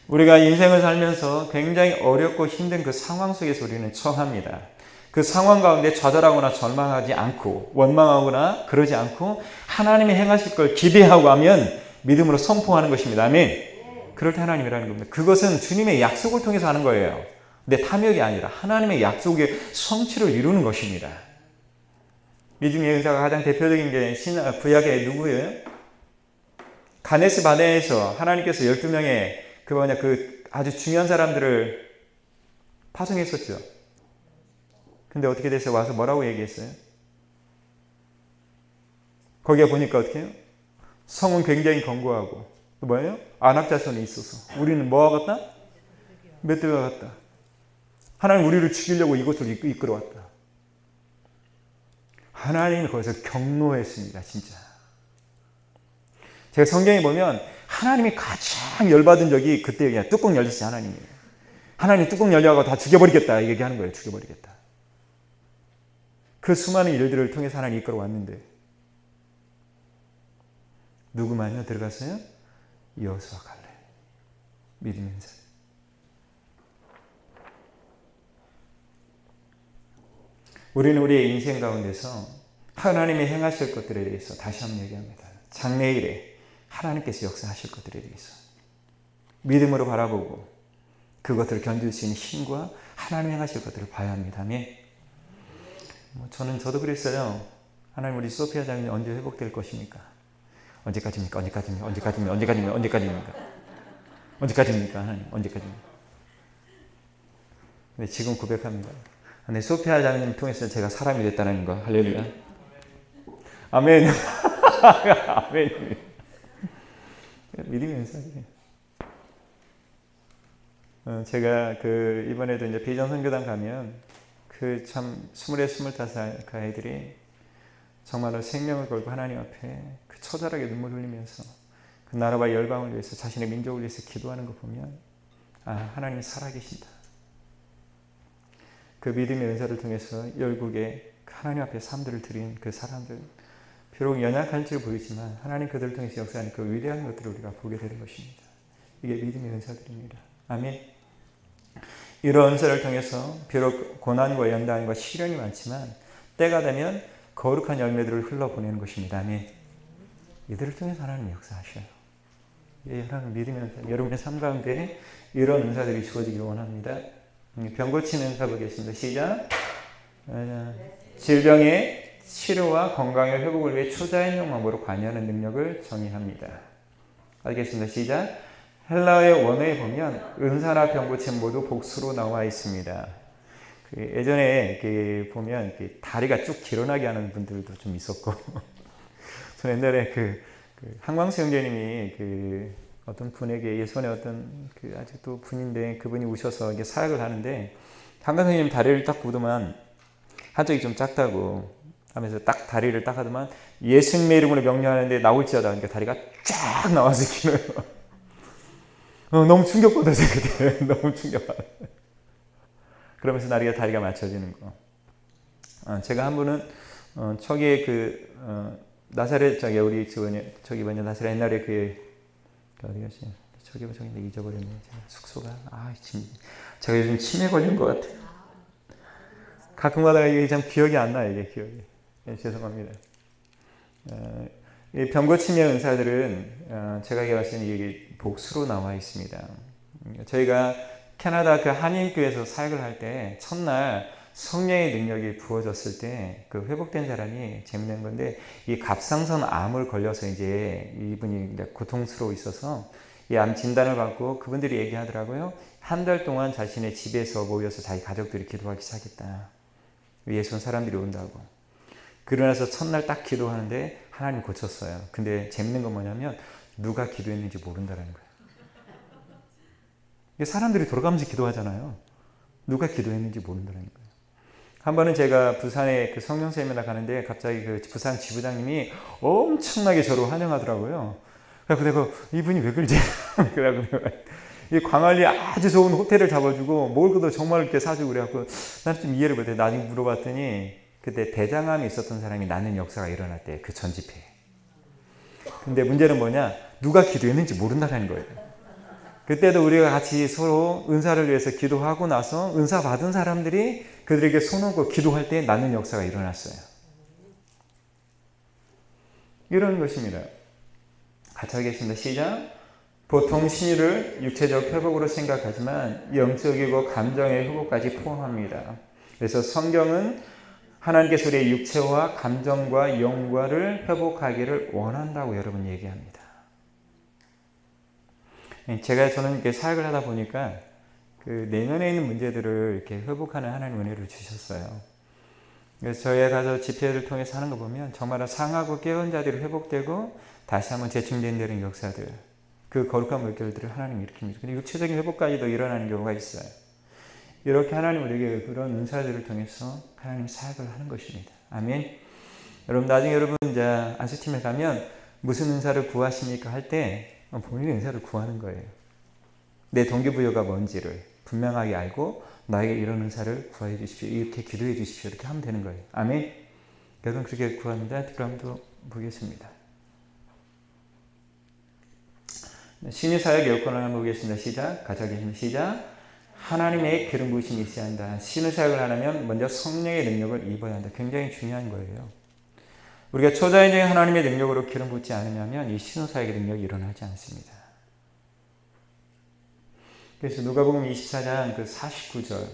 우리가 인생을 살면서 굉장히 어렵고 힘든 그 상황 속에서 우리는 처합니다. 그 상황 가운데 좌절하거나 절망하지 않고 원망하거나 그러지 않고 하나님이 행하실 걸 기대하고 하면 믿음으로 선포하는 것입니다. 아멘. 그럴 때 하나님이라는 겁니다. 그것은 주님의 약속을 통해서 하는 거예요. 내 탐욕이 아니라 하나님의 약속의 성취를 이루는 것입니다. 믿음의 은사가 가장 대표적인 게 구약의 누구예요? 가네스 바네에서 하나님께서 12명의 그 아주 중요한 사람들을 파송했었죠. 근데 어떻게 됐어요? 와서 뭐라고 얘기했어요? 거기에 보니까 어떻게 해요? 성은 굉장히 견고하고 또 뭐예요? 안압자손이 있어서 우리는 뭐와 같다? 멧돼지와 같다. 하나님 우리를 죽이려고 이곳을 이끌어왔다. 하나님이 거기서 경노했습니다. 진짜. 제가 성경에 보면 하나님이 가장 열받은 적이 그때 그냥 뚜껑 열렸어요. 하나님이. 하나님 뚜껑 열려고 다 죽여버리겠다 얘기하는 거예요. 죽여버리겠다. 그 수많은 일들을 통해서 하나님이 이끌어 왔는데 누구만요 들어갔어요? 여호수아 갈렙. 믿음의 은사. 우리는 우리의 인생 가운데서 하나님이 행하실 것들에 대해서 다시 한번 얘기합니다. 장래일에 하나님께서 역사하실 것들에 대해서 믿음으로 바라보고 그것들을 견딜 수 있는 힘과 하나님 행하실 것들을 봐야 합니다. 아멘. 저도 그랬어요. 하나님 우리 소피아 장님 언제 회복될 것입니까? 언제까지입니까? 언제까지입니까? 언제까지입니까? 언제까지입니까? 언제까지입니까? 언제까지입니까? 하나님 언제까지입니까? 근데 지금 고백합니다. 네, 소피아 장님 통해서 제가 사람이 됐다는 거. 할렐루야. 아멘. 아멘. 믿음의 은사지. 제가 이번에도 이제 비전 선교단 가면 참 24, 25 그 아이들이 정말로 생명을 걸고 하나님 앞에 그 처절하게 눈물 흘리면서 그 나라와 열방을 위해서 자신의 민족을 위해서 기도하는 거 보면 하나님이 살아계신다. 그 믿음의 은사를 통해서 열국에 하나님 앞에 삶들을 드린 그 사람들 비록 연약할지 보이지만 하나님 그들을 통해서 역사하는 그 위대한 것들을 우리가 보게 되는 것입니다. 이게 믿음의 은사들입니다. 아멘. 이런 은사를 통해서 비록 고난과 연단과 시련이 많지만 때가 되면 거룩한 열매들을 흘러보내는 것입니다. 아멘. 이들을 통해서 하나님이 역사하셔요. 하나님 믿음의 은사. 여러분의 삶 가운데 이런 은사들이 주어지기를 원합니다. 병 고치는 은사 보겠습니다. 시작. 질병의 치료와 건강의 회복을 위해 초자연적 방법으로 관여하는 능력을 정의합니다. 알겠습니다. 시작. 헬라어의 원어에 보면 은사나 병 고침 모두 복수로 나와 있습니다. 예전에 보면 다리가 쭉 길어나게 하는 분들도 좀 있었고 저 옛날에 한광수 형제님이 어떤 분에게 예수원의 어떤 아직도 분인데 그분이 우셔서 이게 사역을 하는데 한광수 형님 다리를 딱 보더만 한쪽이 좀 작다고 하면서 딱 다리를 딱 하더만 예수님의 이름으로 명령하는데 나올지어다 하니까 다리가 쫙 나와서 길어요. 너무 충격받았어요. 그때 너무 충격받았어요. 그러면서 다리가 맞춰지는 거. 제가 한 분은 초기에 나사렛 우리 저기 뭐냐 나사렛 옛날에 어디 갔지? 저기 잊어버렸네. 숙소가 제가 요즘 치매 걸린 것 같아요. 가끔가다 이게 참 기억이 안 나요. 이게 기억이. 죄송합니다. 이 병고침의 은사들은 제가 얘기했을 때 이게 복수로 나와 있습니다. 저희가 캐나다 한인교회에서 사역을 할 때 첫날 성령의 능력이 부어졌을 때 회복된 사람이 재밌는 건데 이 갑상선 암을 걸려서 이제 이분이 이제 고통스러워 있어서 이 암 진단을 받고 그분들이 얘기하더라고요. 한 달 동안 자신의 집에서 모여서 자기 가족들이 기도하기 시작했다. 예수 사람들이 온다고. 그러나서 첫날 딱 기도하는데 하나님 고쳤어요. 근데 재밌는 건 뭐냐면 누가 기도했는지 모른다는 거예요. 사람들이 돌아가면서 기도하잖아요. 누가 기도했는지 모른다는 거예요. 한 번은 제가 부산에 성령 세미나 가는데 갑자기 부산 지부장님이 엄청나게 저를 환영하더라고요. 그래서 내가 이분이 왜 그러지? 그래갖고 이 광안리에 아주 좋은 호텔을 잡아주고 먹을 것도 정말 이렇게 사주고 그래갖고 나는 좀 이해를 못해. 나중에 물어봤더니 그때 대장암이 있었던 사람이 낫는 역사가 일어날 때 그 전집회에. 근데 문제는 뭐냐? 누가 기도했는지 모른다는 거예요. 그때도 우리가 같이 서로 은사를 위해서 기도하고 나서 은사 받은 사람들이 그들에게 손 얹고 기도할 때 낫는 역사가 일어났어요. 이런 것입니다. 같이 하겠습니다. 시작. 보통 신유를 육체적 회복으로 생각하지만 영적이고 감정의 회복까지 포함합니다. 그래서 성경은 하나님께서 우리의 육체와 감정과 영과를 회복하기를 원한다고 여러분 얘기합니다. 저는 이렇게 사역을 하다 보니까 내면에 있는 문제들을 이렇게 회복하는 하나님 은혜를 주셨어요. 그래서 저희가 가서 집회를 통해서 하는 거 보면 정말 상하고 깨어진 자들이 회복되고 다시 한번 재충전되는 역사들, 그 거룩한 물결들을 하나님 일으킵니다. 근데 육체적인 회복까지도 일어나는 경우가 있어요. 이렇게 하나님 우리에게 그런 은사들을 통해서 하나님 사역을 하는 것입니다. 아멘. 여러분 나중에 여러분 이제 안수팀에 가면 무슨 은사를 구하십니까 할 때 본인의 은사를 구하는 거예요. 내 동기부여가 뭔지를 분명하게 알고 나에게 이런 은사를 구하여 주십시오. 이렇게 기도해 주십시오. 이렇게 하면 되는 거예요. 아멘. 여러분 그렇게 구합니다. 그럼도 보겠습니다. 신의 사역 여건을 한번 보겠습니다. 시작. 같이 하겠습니다. 시작. 하나님의 기름 부으심이 있어야 한다. 신의 사역을 하려면 먼저 성령의 능력을 입어야 한다. 굉장히 중요한 거예요. 우리가 초자연적인 하나님의 능력으로 기름 붓지 않으면 이 신의 사역의 능력이 일어나지 않습니다. 그래서 누가복음 24장 그 49절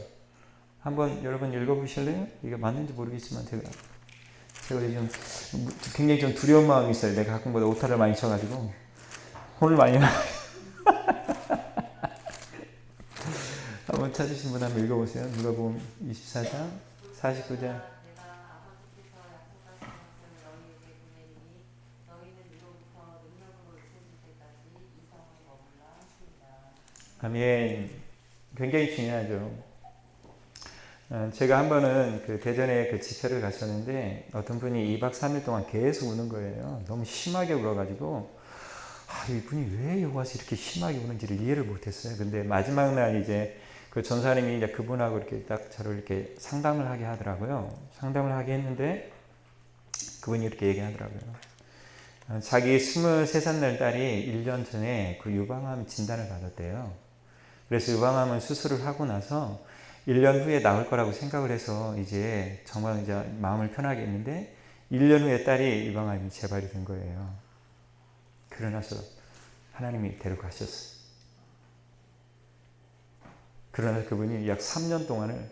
한번 여러분 읽어보실래요? 이게 맞는지 모르겠지만 제가 요즘 굉장히 좀 두려운 마음이 있어요. 내가 가끔보다 오타를 많이 쳐가지고 혼을 많이 나요. 한번 찾으신 분 한번 읽어보세요. 누가복음 24장 49절. 아멘. 굉장히 중요하죠. 제가 한 번은 그 대전에 그 집회를 갔었는데 어떤 분이 2박 3일 동안 계속 우는 거예요. 너무 심하게 울어가지고 이분이 왜 여기 와서 이렇게 심하게 우는지를 이해를 못했어요. 근데 마지막 날 이제 그 전사님이 이제 그분하고 이렇게 딱 저를 이렇게 상담을 하게 하더라고요. 상담을 하게 했는데 그분이 이렇게 얘기하더라고요. 자기 23살 날 딸이 1년 전에 그 유방암 진단을 받았대요. 그래서 유방암은 수술을 하고 나서 1년 후에 나올 거라고 생각을 해서 이제 정말 이제 마음을 편하게 했는데 1년 후에 딸이 유방암이 재발이 된 거예요. 그러나서 하나님이 데려가셨어요. 그러나 그분이 약 3년 동안을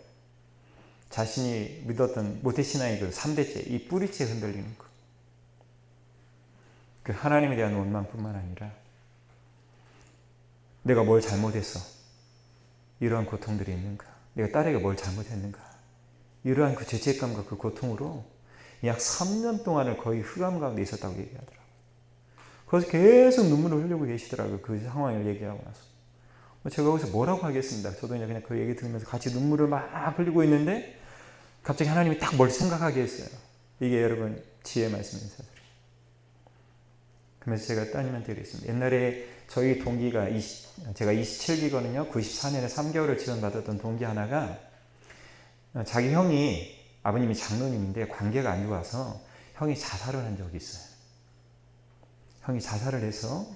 자신이 믿었던 모태신앙의 그 3대째, 이 뿌리째 흔들리는 거. 그 하나님에 대한 원망뿐만 아니라 내가 뭘 잘못했어. 이러한 고통들이 있는가? 내가 딸에게 뭘 잘못했는가? 이러한 그 죄책감과 그 고통으로 약 3년 동안을 거의 흑암 가운데 있었다고 얘기하더라고요. 거기서 계속 눈물을 흘리고 계시더라고요. 그 상황을 얘기하고 나서. 제가 거기서 뭐라고 하겠습니다. 저도 그냥 그 얘기 들으면서 같이 눈물을 막 흘리고 있는데 갑자기 하나님이 딱 뭘 생각하게 했어요. 이게 여러분 지혜의 말씀입니다. 그래서 제가 따님한테 그랬습니다. 옛날에 저희 동기가 제가 27기거든요. 94년에 3개월을 지원받았던 동기 하나가 자기 형이 아버님이 장로님인데 관계가 안 좋아서 형이 자살을 한 적이 있어요. 형이 자살을 해서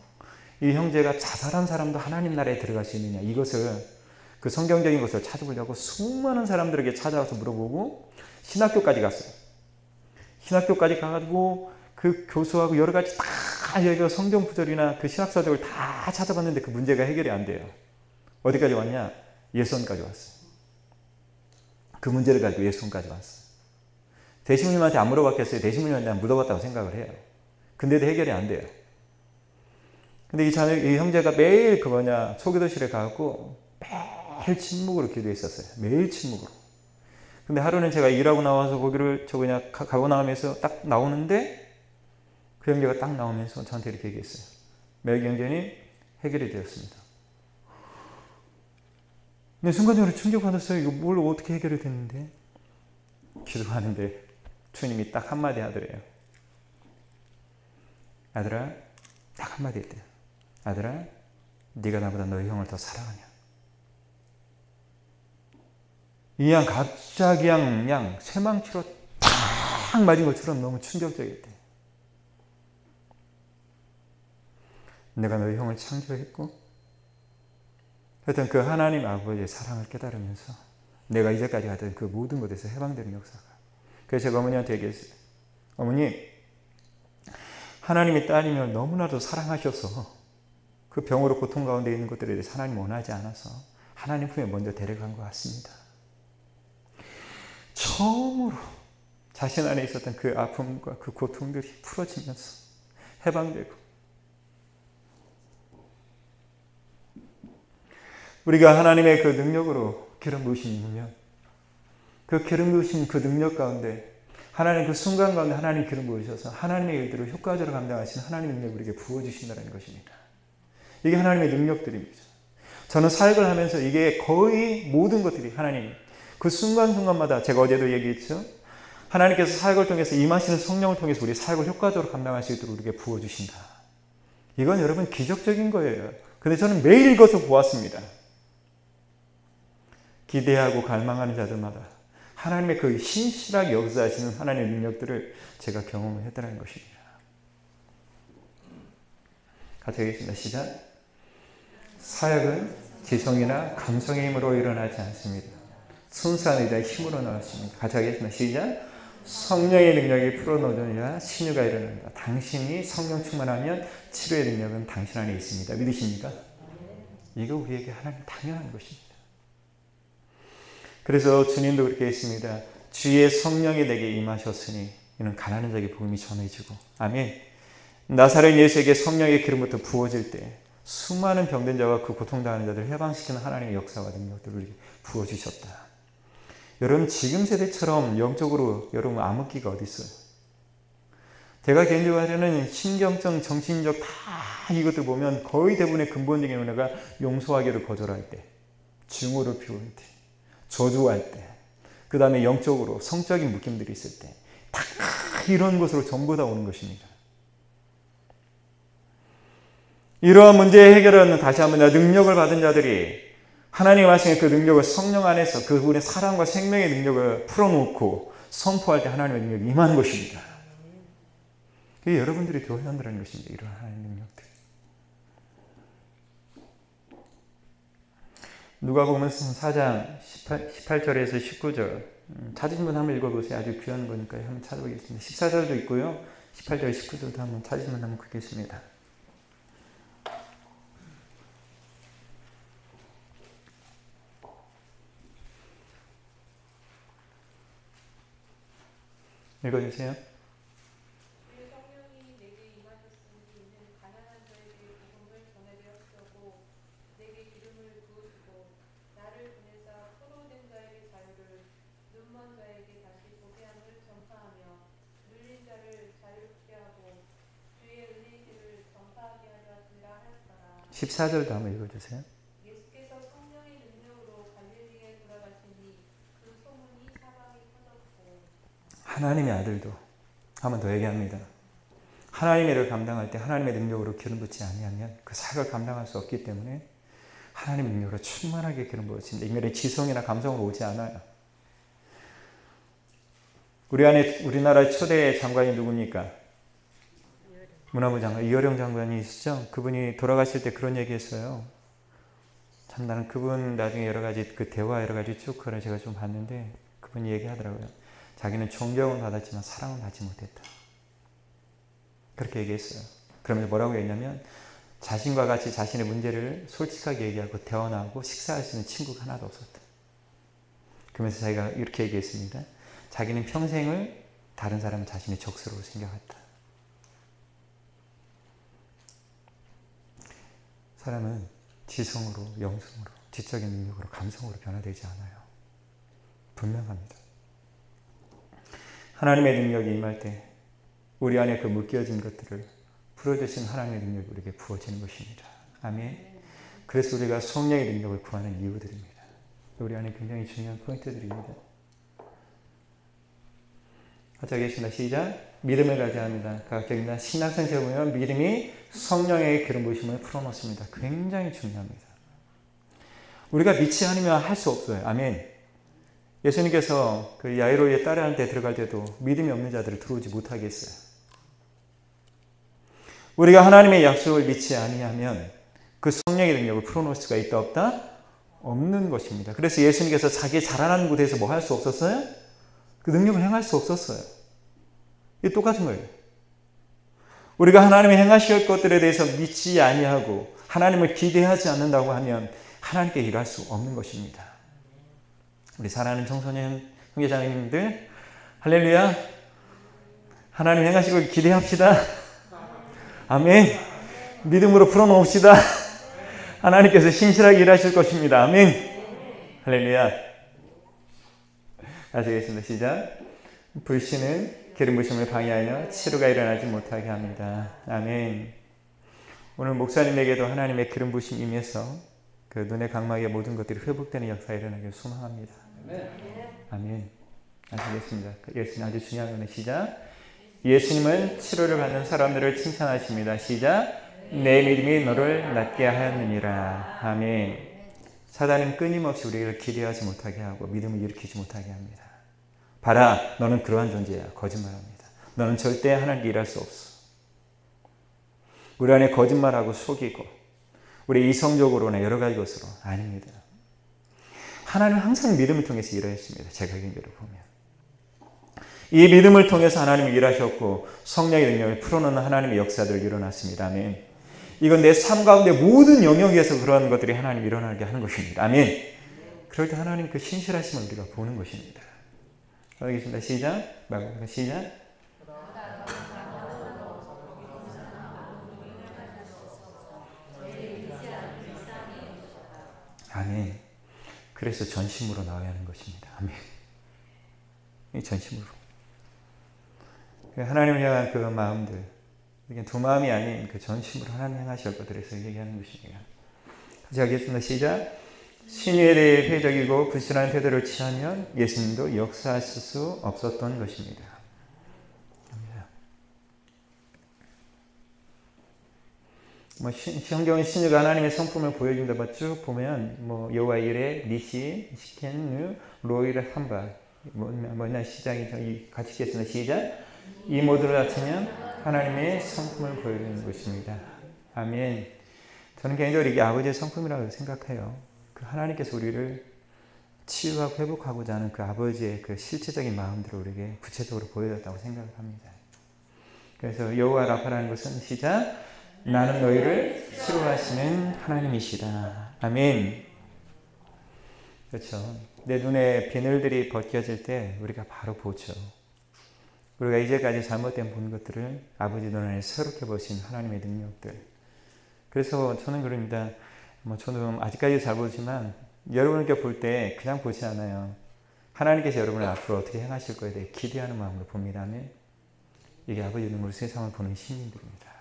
이 형제가 자살한 사람도 하나님 나라에 들어갈 수 있느냐 이것을 그 성경적인 것을 찾아보려고 수많은 사람들에게 찾아와서 물어보고 신학교까지 갔어요. 신학교까지 가가지고 그 교수하고 여러 가지 다 성경 구절이나 그 신학서적을 다 찾아봤는데 그 문제가 해결이 안 돼요. 어디까지 왔냐? 예수원까지 왔어요. 그 문제를 가지고 예수원까지 왔어요. 대신님한테 안 물어봤겠어요? 대신님한테 안 물어봤다고 생각을 해요. 근데도 해결이 안 돼요. 근데 이 형제가 매일 소기도실에 가고 매일 침묵으로 기도했었어요. 매일 침묵으로. 근데 하루는 제가 일하고 나와서 거기를 가고 나오면서 딱 나오는데 그 형제가 딱 나오면서 저한테 이렇게 얘기했어요. 매일 경전이 해결이 되었습니다. 근데 순간적으로 충격받았어요. 이거 뭘 어떻게 해결이 됐는데? 기도하는데 주님이 딱 한마디 하더래요. 아들아, 딱 한마디 했대요. 아들아, 네가 나보다 너희 형을 더 사랑하냐? 이 양 갑자기 양 쇠망치로 탁 맞은 것처럼 너무 충격적이었대. 내가 너희 형을 창조했고 하여튼 그 하나님 아버지의 사랑을 깨달으면서 내가 이제까지 하던 그 모든 것에서 해방되는 역사가. 그래서 제가 어머니한테 얘기했어요. 어머니, 하나님이 따님을 너무나도 사랑하셔서 그 병으로 고통 가운데 있는 것들에 대해서 하나님 원하지 않아서 하나님 품에 먼저 데려간 것 같습니다. 처음으로 자신 안에 있었던 그 아픔과 그 고통들이 풀어지면서 해방되고 우리가 하나님의 그 능력으로 기름 부으심이 있으면 그 기름 부으심 그 능력 가운데 하나님 그 순간 가운데 하나님 기름 부으셔서 하나님의 일들을 효과적으로 감당하시는 하나님의 능력을 우리에게 부어주신다는 것입니다. 이게 하나님의 능력들입니다. 저는 사역을 하면서 이게 거의 모든 것들이 하나님 그 순간순간마다 제가 어제도 얘기했죠. 하나님께서 사역을 통해서 임하시는 성령을 통해서 우리 사역을 효과적으로 감당할 수 있도록 우리에게 부어주신다. 이건 여러분 기적적인 거예요. 근데 저는 매일 이것을 보았습니다. 기대하고 갈망하는 자들마다 하나님의 그 신실하게 역사하시는 하나님의 능력들을 제가 경험을 했다는 것입니다. 같이 하겠습니다. 시작. 사역은 지성이나 감성의 힘으로 일어나지 않습니다. 순수한 의자의 힘으로 나왔습니다. 같이 하겠습니다. 시작. 성령의 능력이 풀어놓으니라 신유가 일어난다. 당신이 성령 충만하면 치료의 능력은 당신 안에 있습니다. 믿으십니까? 이거 우리에게 하나님 당연한 것입니다. 그래서 주님도 그렇게 했습니다. 주의 성령이 내게 임하셨으니 이는 가난한 자에게 복음이 전해지고, 아멘. 나사렛 예수에게 성령의 기름부터 부어질 때 수많은 병든 자와 그 고통당하는 자들을 해방시키는 하나님의 역사와 능력들을 부어주셨다. 여러분 지금 세대처럼 영적으로 여러분 암흑기가 어디 있어요? 제가 개인적으로 하려는 신경적, 정신적 다 이것들 보면 거의 대부분의 근본적인 은혜가 용서하기를 거절할 때, 증오를 피울 때, 저주할 때, 그 다음에 영적으로 성적인 묶임들이 있을 때, 다 이런 것으로 전부 다 오는 것입니다. 이러한 문제의 해결은 다시 한번 능력을 받은 자들이 하나님 하시는 그 능력을 성령 안에서 그분의 사랑과 생명의 능력을 풀어놓고 선포할 때 하나님의 능력이 임하는 것입니다. 그게 여러분들이 교회 한다는 것입니다. 이런 하나님의 능력들. 누가복음 4장 18절에서 19절 찾으신 분 한번 읽어보세요. 아주 귀한 거니까 한번 찾아보겠습니다. 14절도 있고요. 18절, 19절도 한번 찾으시면 한번 긋겠습니다. 읽어주세요. 주의 성령이 내게 임하셨으니 이는 가난한 자에게 복음을 전하려고 내게 기름을 부으시고 나를 보내사 포로된 자에게 자유를, 눈먼 자에게 다시 보게 함을 전파하며 눌린 자를 자유케 하고 주의 은혜의 길을 전파하게 하려 하시니라 하였더라. 14절도 한번 읽어주세요. 예수께서 성령의 능력으로 갈릴리에 돌아가시니 그 소문이 사방에 퍼졌고. 하나님의 아들도 한 번 더 얘기합니다. 하나님의 일을 감당할 때 하나님의 능력으로 기름 붓지 아니하면 그 사역을 감당할 수 없기 때문에 하나님의 능력으로 충만하게 기름 부으십니다. 인간의 지성이나 감성으로 오지 않아요. 우리나라의 초대 장관이 누굽니까? 문화부 장관 이어령 장관이 있으죠. 그분이 돌아가실 때 그런 얘기했어요. 참 나는 그분 나중에 여러 가지 그 대화 여러 가지 쭉 그걸 제가 좀 봤는데 그분이 얘기하더라고요. 자기는 존경은 받았지만 사랑은 받지 못했다. 그렇게 얘기했어요. 그러면서 뭐라고 했냐면 자신과 같이 자신의 문제를 솔직하게 얘기하고 대화하고 식사할 수 있는 친구가 하나도 없었다. 그러면서 자기가 이렇게 얘기했습니다. 자기는 평생을 다른 사람은 자신의 적수로 생각했다. 사람은 지성으로, 영성으로, 지적인 능력으로, 감성으로 변화되지 않아요. 분명합니다. 하나님의 능력이 임할 때 우리 안에 그 묶여진 것들을 풀어주신 하나님의 능력이 우리에게 부어지는 것입니다. 아멘. 그래서 우리가 성령의 능력을 구하는 이유들입니다. 우리 안에 굉장히 중요한 포인트들입니다. 같이 하겠습니다. 시작. 믿음을 가져야 합니다. 각각입니다. 신약성경에 보면 믿음이 성령의 기름 부으심을 풀어놓습니다. 굉장히 중요합니다. 우리가 믿지 않으면 할 수 없어요. 아멘. 예수님께서 그 야이로의 딸한테 들어갈 때도 믿음이 없는 자들을 들어오지 못하게 했어요. 우리가 하나님의 약속을 믿지 아니하면 그 성령의 능력을 풀어놓을 수가 있다 없다? 없는 것입니다. 그래서 예수님께서 자기 자라나는 곳에서 뭐 할 수 없었어요? 그 능력을 행할 수 없었어요. 이게 똑같은 거예요. 우리가 하나님이 행하실 것들에 대해서 믿지 아니하고 하나님을 기대하지 않는다고 하면 하나님께 일할 수 없는 것입니다. 우리 사랑하는 청소년 형제자매님들 할렐루야. 하나님 행하시고 기대합시다. 아멘. 믿음으로 풀어놓읍시다. 하나님께서 신실하게 일하실 것입니다. 아멘. 할렐루야. 다시 하겠습니다. 시작. 불신은 기름 부심을 방해하여 치료가 일어나지 못하게 합니다. 아멘. 오늘 목사님에게도 하나님의 기름 부심 임해서 그 눈의 각막의 모든 것들이 회복되는 역사가 일어나기를 소망합니다. 아멘. 아시겠습니다. 예수님 아주 중요한 거는 시작. 예수님은 치료를 받는 사람들을 칭찬하십니다. 시작. 내 믿음이 너를 낫게 하였느니라. 아멘. 사단은 끊임없이 우리를 기대하지 못하게 하고 믿음을 일으키지 못하게 합니다. 봐라, 너는 그러한 존재야. 거짓말합니다. 너는 절대 하나님께 일할 수 없어. 우리 안에 거짓말하고 속이고 우리 이성적으로나 여러 가지 것으로 아닙니다. 하나님은 항상 믿음을 통해서 일하셨습니다. 제가 개인적으로 보면 이 믿음을 통해서 하나님이 일하셨고 성령의 능력을 풀어놓는 하나님의 역사들 일어났습니다. 아멘. 이건 내 삶 가운데 모든 영역에서 그러한 것들이 하나님 일어나게 하는 것입니다. 아멘. 그럴 때 하나님 그 신실하심을 우리가 보는 것입니다. 알겠습니다. 시작. 시작. 아멘. 그래서 전심으로 나와야 하는 것입니다. 아멘. 이 전심으로. 하나님을 향한 그 마음들, 이게 두 마음이 아닌 그 전심으로 하나님 향하실 것들에서 얘기하는 것입니다. 같이 하겠습니다. 시작. 신의에 대해 회적이고 불순한 태도를 취하면 예수님도 역사하실 수 없었던 것입니다. 성경은 신유가 하나님의 성품을 보여준다. 쭉 보면 여호와 이레, 니시, 시켄, 로이르, 함바 뭐냐 시작이죠. 같이 읽겠습니다. 시작. 이 모두를 합치면 하나님의 성품을 보여주는 것입니다. 아멘. 저는 개인적으로 이게 아버지의 성품이라고 생각해요. 그 하나님께서 우리를 치유하고 회복하고자 하는 그 아버지의 그 실체적인 마음들을 우리에게 구체적으로 보여줬다고 생각을 합니다. 그래서 여호와 라파라는 것은 시작. 나는 너희를 치료하시는 하나님이시다. 아멘. 그렇죠. 내 눈에 비늘들이 벗겨질 때 우리가 바로 보죠. 우리가 이제까지 잘못된 본 것들을 아버지 눈에 새롭게 보신 하나님의 능력들. 그래서 저는 그럽니다. 저는 아직까지 잘 보지만 여러분께 볼 때 그냥 보지 않아요. 하나님께서 여러분을 앞으로 어떻게 행하실 거에 대해 기대하는 마음으로 봅니다. 아멘. 이게 아버지 눈으로 세상을 보는 시민들입니다.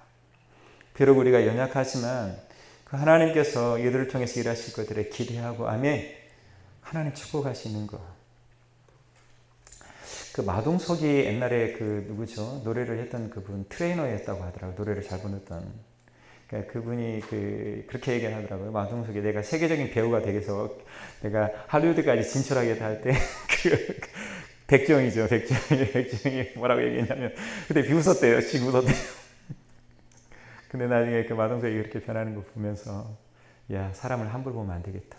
비록 우리가 연약하지만 그 하나님께서 이들을 통해서 일하실 것들에 기대하고 아멘. 하나님 축복할 수 있는 것. 그 마동석이 옛날에 그 누구죠? 노래를 했던 그분 트레이너였다고 하더라고요. 노래를 잘 부르던. 그러니까 그분이 그렇게 얘기하더라고요. 마동석이 내가 세계적인 배우가 되겠어. 내가 할리우드까지 진출하겠다 할 때 백정이죠. 백정이 뭐라고 얘기했냐면 그때 비웃었대요. 지금 웃었대요. 근데 나중에 그 마동석이 그렇게 변하는 거 보면서 야, 사람을 함부로 보면 안 되겠다.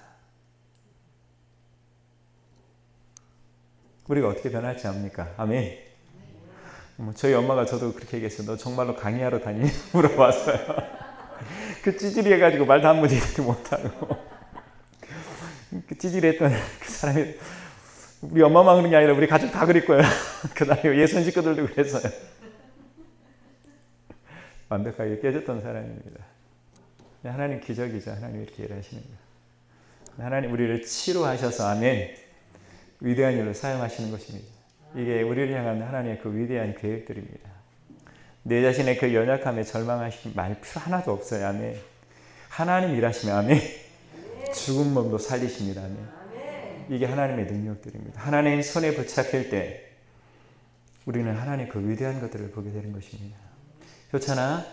우리가 어떻게 변할지 압니까? 아멘. 저희 엄마가 저도 그렇게 얘기했어요. 너 정말로 강의하러 다니냐? 물어봤어요. 그 찌질해가지고 말도 한마디 못하고. 그 찌질했던 그 사람이 우리 엄마만 그런 게 아니라 우리 가족 다 그럴 거예요. 그 다음에 예순 식구들도 그랬어요. 완벽하게 깨졌던 사람입니다. 하나님 기적이죠. 하나님 이렇게 일하시는 거예요. 하나님 우리를 치료하셔서 아멘. 위대한 일로 사용하시는 것입니다. 이게 우리를 향한 하나님의 그 위대한 계획들입니다. 내 자신의 그 연약함에 절망하시는 말 필요 하나도 없어요. 아멘. 하나님 일하시면 아멘. 죽은 몸도 살리십니다. 아멘. 이게 하나님의 능력들입니다. 하나님 손에 붙잡힐 때 우리는 하나님의 그 위대한 것들을 보게 되는 것입니다. 좋잖아.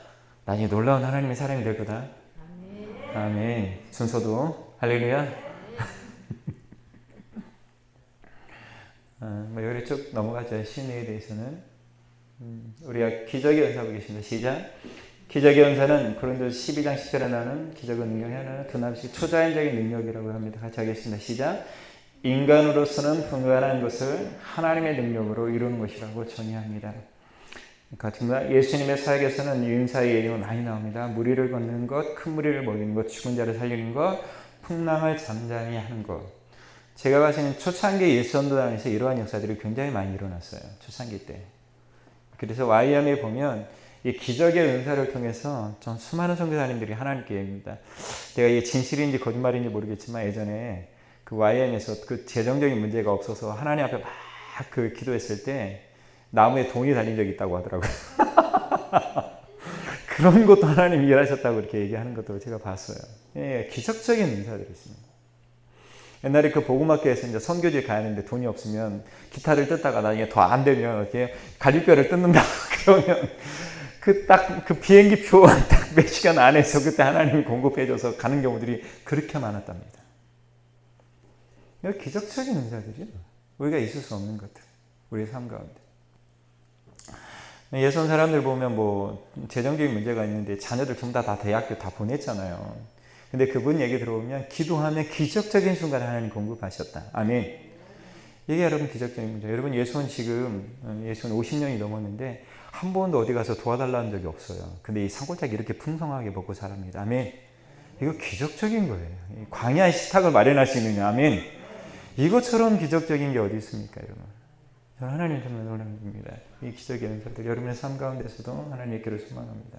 나중에 놀라운 하나님의 사람이 될 거다. 아멘. 순서도 할렐루야. 여기 쭉 넘어가죠. 신의에 대해서는 우리가 기적의 연사 보겠습니다. 시작. 기적의 연사는 고린도서 12장 10절에 나오는 기적의 능력이 하나는 두나씩 초자연적인 능력이라고 합니다. 같이 하겠습니다. 시작. 인간으로서는 불가능한 것을 하나님의 능력으로 이루는 것이라고 정의합니다. 같습니다. 예수님의 사역에서는 인사의 예능이 많이 나옵니다. 무리를 걷는 것, 큰 무리를 먹이는 것, 죽은 자를 살리는 것, 풍랑을 잠잠히 하는 것. 제가 봤을 때는 초창기 예수전도단에서 이러한 역사들이 굉장히 많이 일어났어요. 초창기 때. 그래서 YM에 보면 이 기적의 은사를 통해서 전 수많은 선교사님들이 하나님께 얘기합니다. 내가 이게 진실인지 거짓말인지 모르겠지만 예전에 그 YM에서 그 재정적인 문제가 없어서 하나님 앞에 막 그 기도했을 때 나무에 동이 달린 적이 있다고 하더라고요. 그런 것도 하나님이 일하셨다고 이렇게 얘기하는 것도 제가 봤어요. 예, 기적적인 은사들이 있습니다. 옛날에 그 복음학교에서 이제 선교지 가야 하는데 돈이 없으면 기타를 뜯다가 나중에 더 안 되면 이렇게 갈비뼈를 뜯는다 그러면 그 비행기 표 딱 몇 시간 안에서 그때 하나님이 공급해줘서 가는 경우들이 그렇게 많았답니다. 이거 기적적인 은사들이요. 우리가 있을 수 없는 것들. 우리의 삶 가운데. 예선 사람들 보면 뭐 재정적인 문제가 있는데 자녀들 전부 다 대학교 다 보냈잖아요. 근데 그분 얘기 들어보면 기도하면 기적적인 순간 하나님 공급하셨다. 아멘. 이게 여러분 기적적인 문제. 여러분 예수는 지금 예수는 50년이 넘었는데 한 번도 어디 가서 도와달라는 적이 없어요. 근데 이 산골짜기 이렇게 풍성하게 먹고 살합니다. 아멘. 이거 기적적인 거예요. 광야의 식탁을 마련할 수 있느냐. 아멘. 이것처럼 기적적인 게 어디 있습니까, 여러분? 저는 하나님 정말 놀랍니다. 이 기적의 은사들 여러분의 삶 가운데서도 하나님의 길을 소망합니다.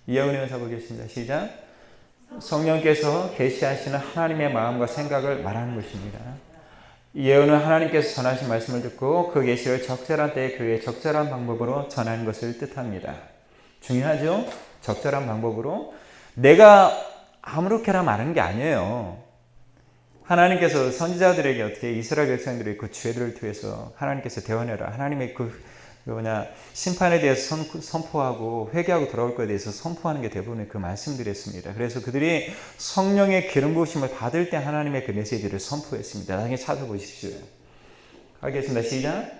이하은의 은사 보겠습니다. 시작. 성령께서 계시하시는 하나님의 마음과 생각을 말하는 것입니다. 예언은 하나님께서 전하신 말씀을 듣고 그 계시를 적절한 때에 그의 적절한 방법으로 전하는 것을 뜻합니다. 중요하죠? 적절한 방법으로. 내가 아무렇게나 말하는 게 아니에요. 하나님께서 선지자들에게 어떻게 이스라엘 백성들의 그 죄들을 통해서 하나님께서 대언해라. 하나님의 심판에 대해서 선포하고 회개하고 돌아올 것에 대해서 선포하는 게 대부분의 그 말씀들이었습니다. 그래서 그들이 성령의 기름 부으심을 받을 때 하나님의 그 메시지를 선포했습니다. 나중에 찾아보십시오. 하겠습니다. 시작.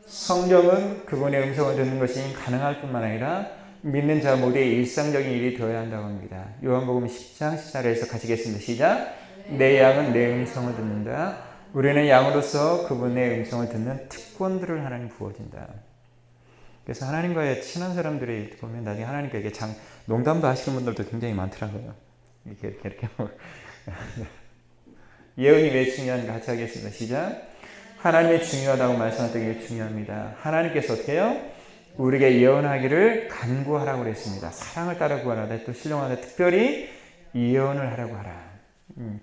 성령은 그분의 음성을 듣는 것이 가능할 뿐만 아니라 믿는 자 모두의 일상적인 일이 되어야 한다고 합니다. 요한복음 10장 14절에서 가시겠습니다. 시작. 내 양은 내 음성을 듣는다. 우리는 양으로서 그분의 음성을 듣는 특권들을 하나님 부어진다. 그래서 하나님과의 친한 사람들이 보면 나중에 하나님께 농담도 하시는 분들도 굉장히 많더라고요. 이렇게. 예언이 왜 중요한가 같이 하겠습니다. 시작. 하나님이 중요하다고 말씀하셨던 게 중요합니다. 하나님께서 어떻게 해요? 우리에게 예언하기를 간구하라고 그랬습니다. 사랑을 따라 구하라. 또 신령하다. 특별히 예언을 하라고 하라.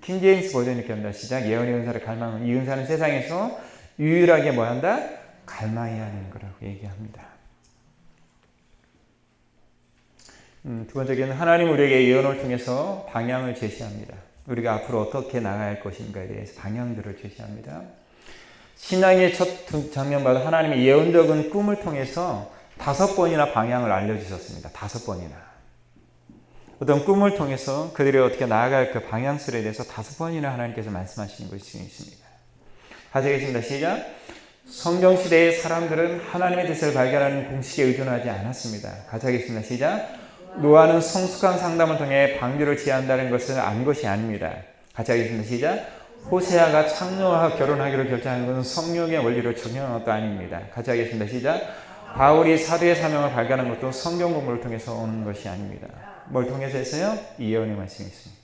킹제임스 버전 이렇게 합니다. 시작. 예언의 은사를 갈망하는 이 은사는 세상에서 유일하게 뭐 한다? 갈망해야 하는 거라고 얘기합니다. 두 번째는 하나님 우리에게 예언을 통해서 방향을 제시합니다. 우리가 앞으로 어떻게 나가야 할 것인가에 대해서 방향들을 제시합니다. 신앙의 첫 장면마다 하나님의 예언적인 꿈을 통해서 5번이나 방향을 알려주셨습니다. 5번이나. 어떤 꿈을 통해서 그들이 어떻게 나아갈 그 방향술에 대해서 5번이나 하나님께서 말씀하시는 것이 있습니다. 하시겠습니다. 시작. 성경시대의 사람들은 하나님의 뜻을 발견하는 공식에 의존하지 않았습니다. 같이 하겠습니다. 시작. 노아는 성숙한 상담을 통해 방주를 지어한다는 것은 안 것이 아닙니다. 같이 하겠습니다. 시작. 호세아가 창녀와 결혼하기로 결정하는 것은 성령의 원리를 적용한 것도 아닙니다. 같이 하겠습니다. 시작. 바울이 사도의 사명을 발견한 것도 성경 공부를 통해서 오는 것이 아닙니다. 뭘 통해서 했어요? 예언의 말씀이 있습니다.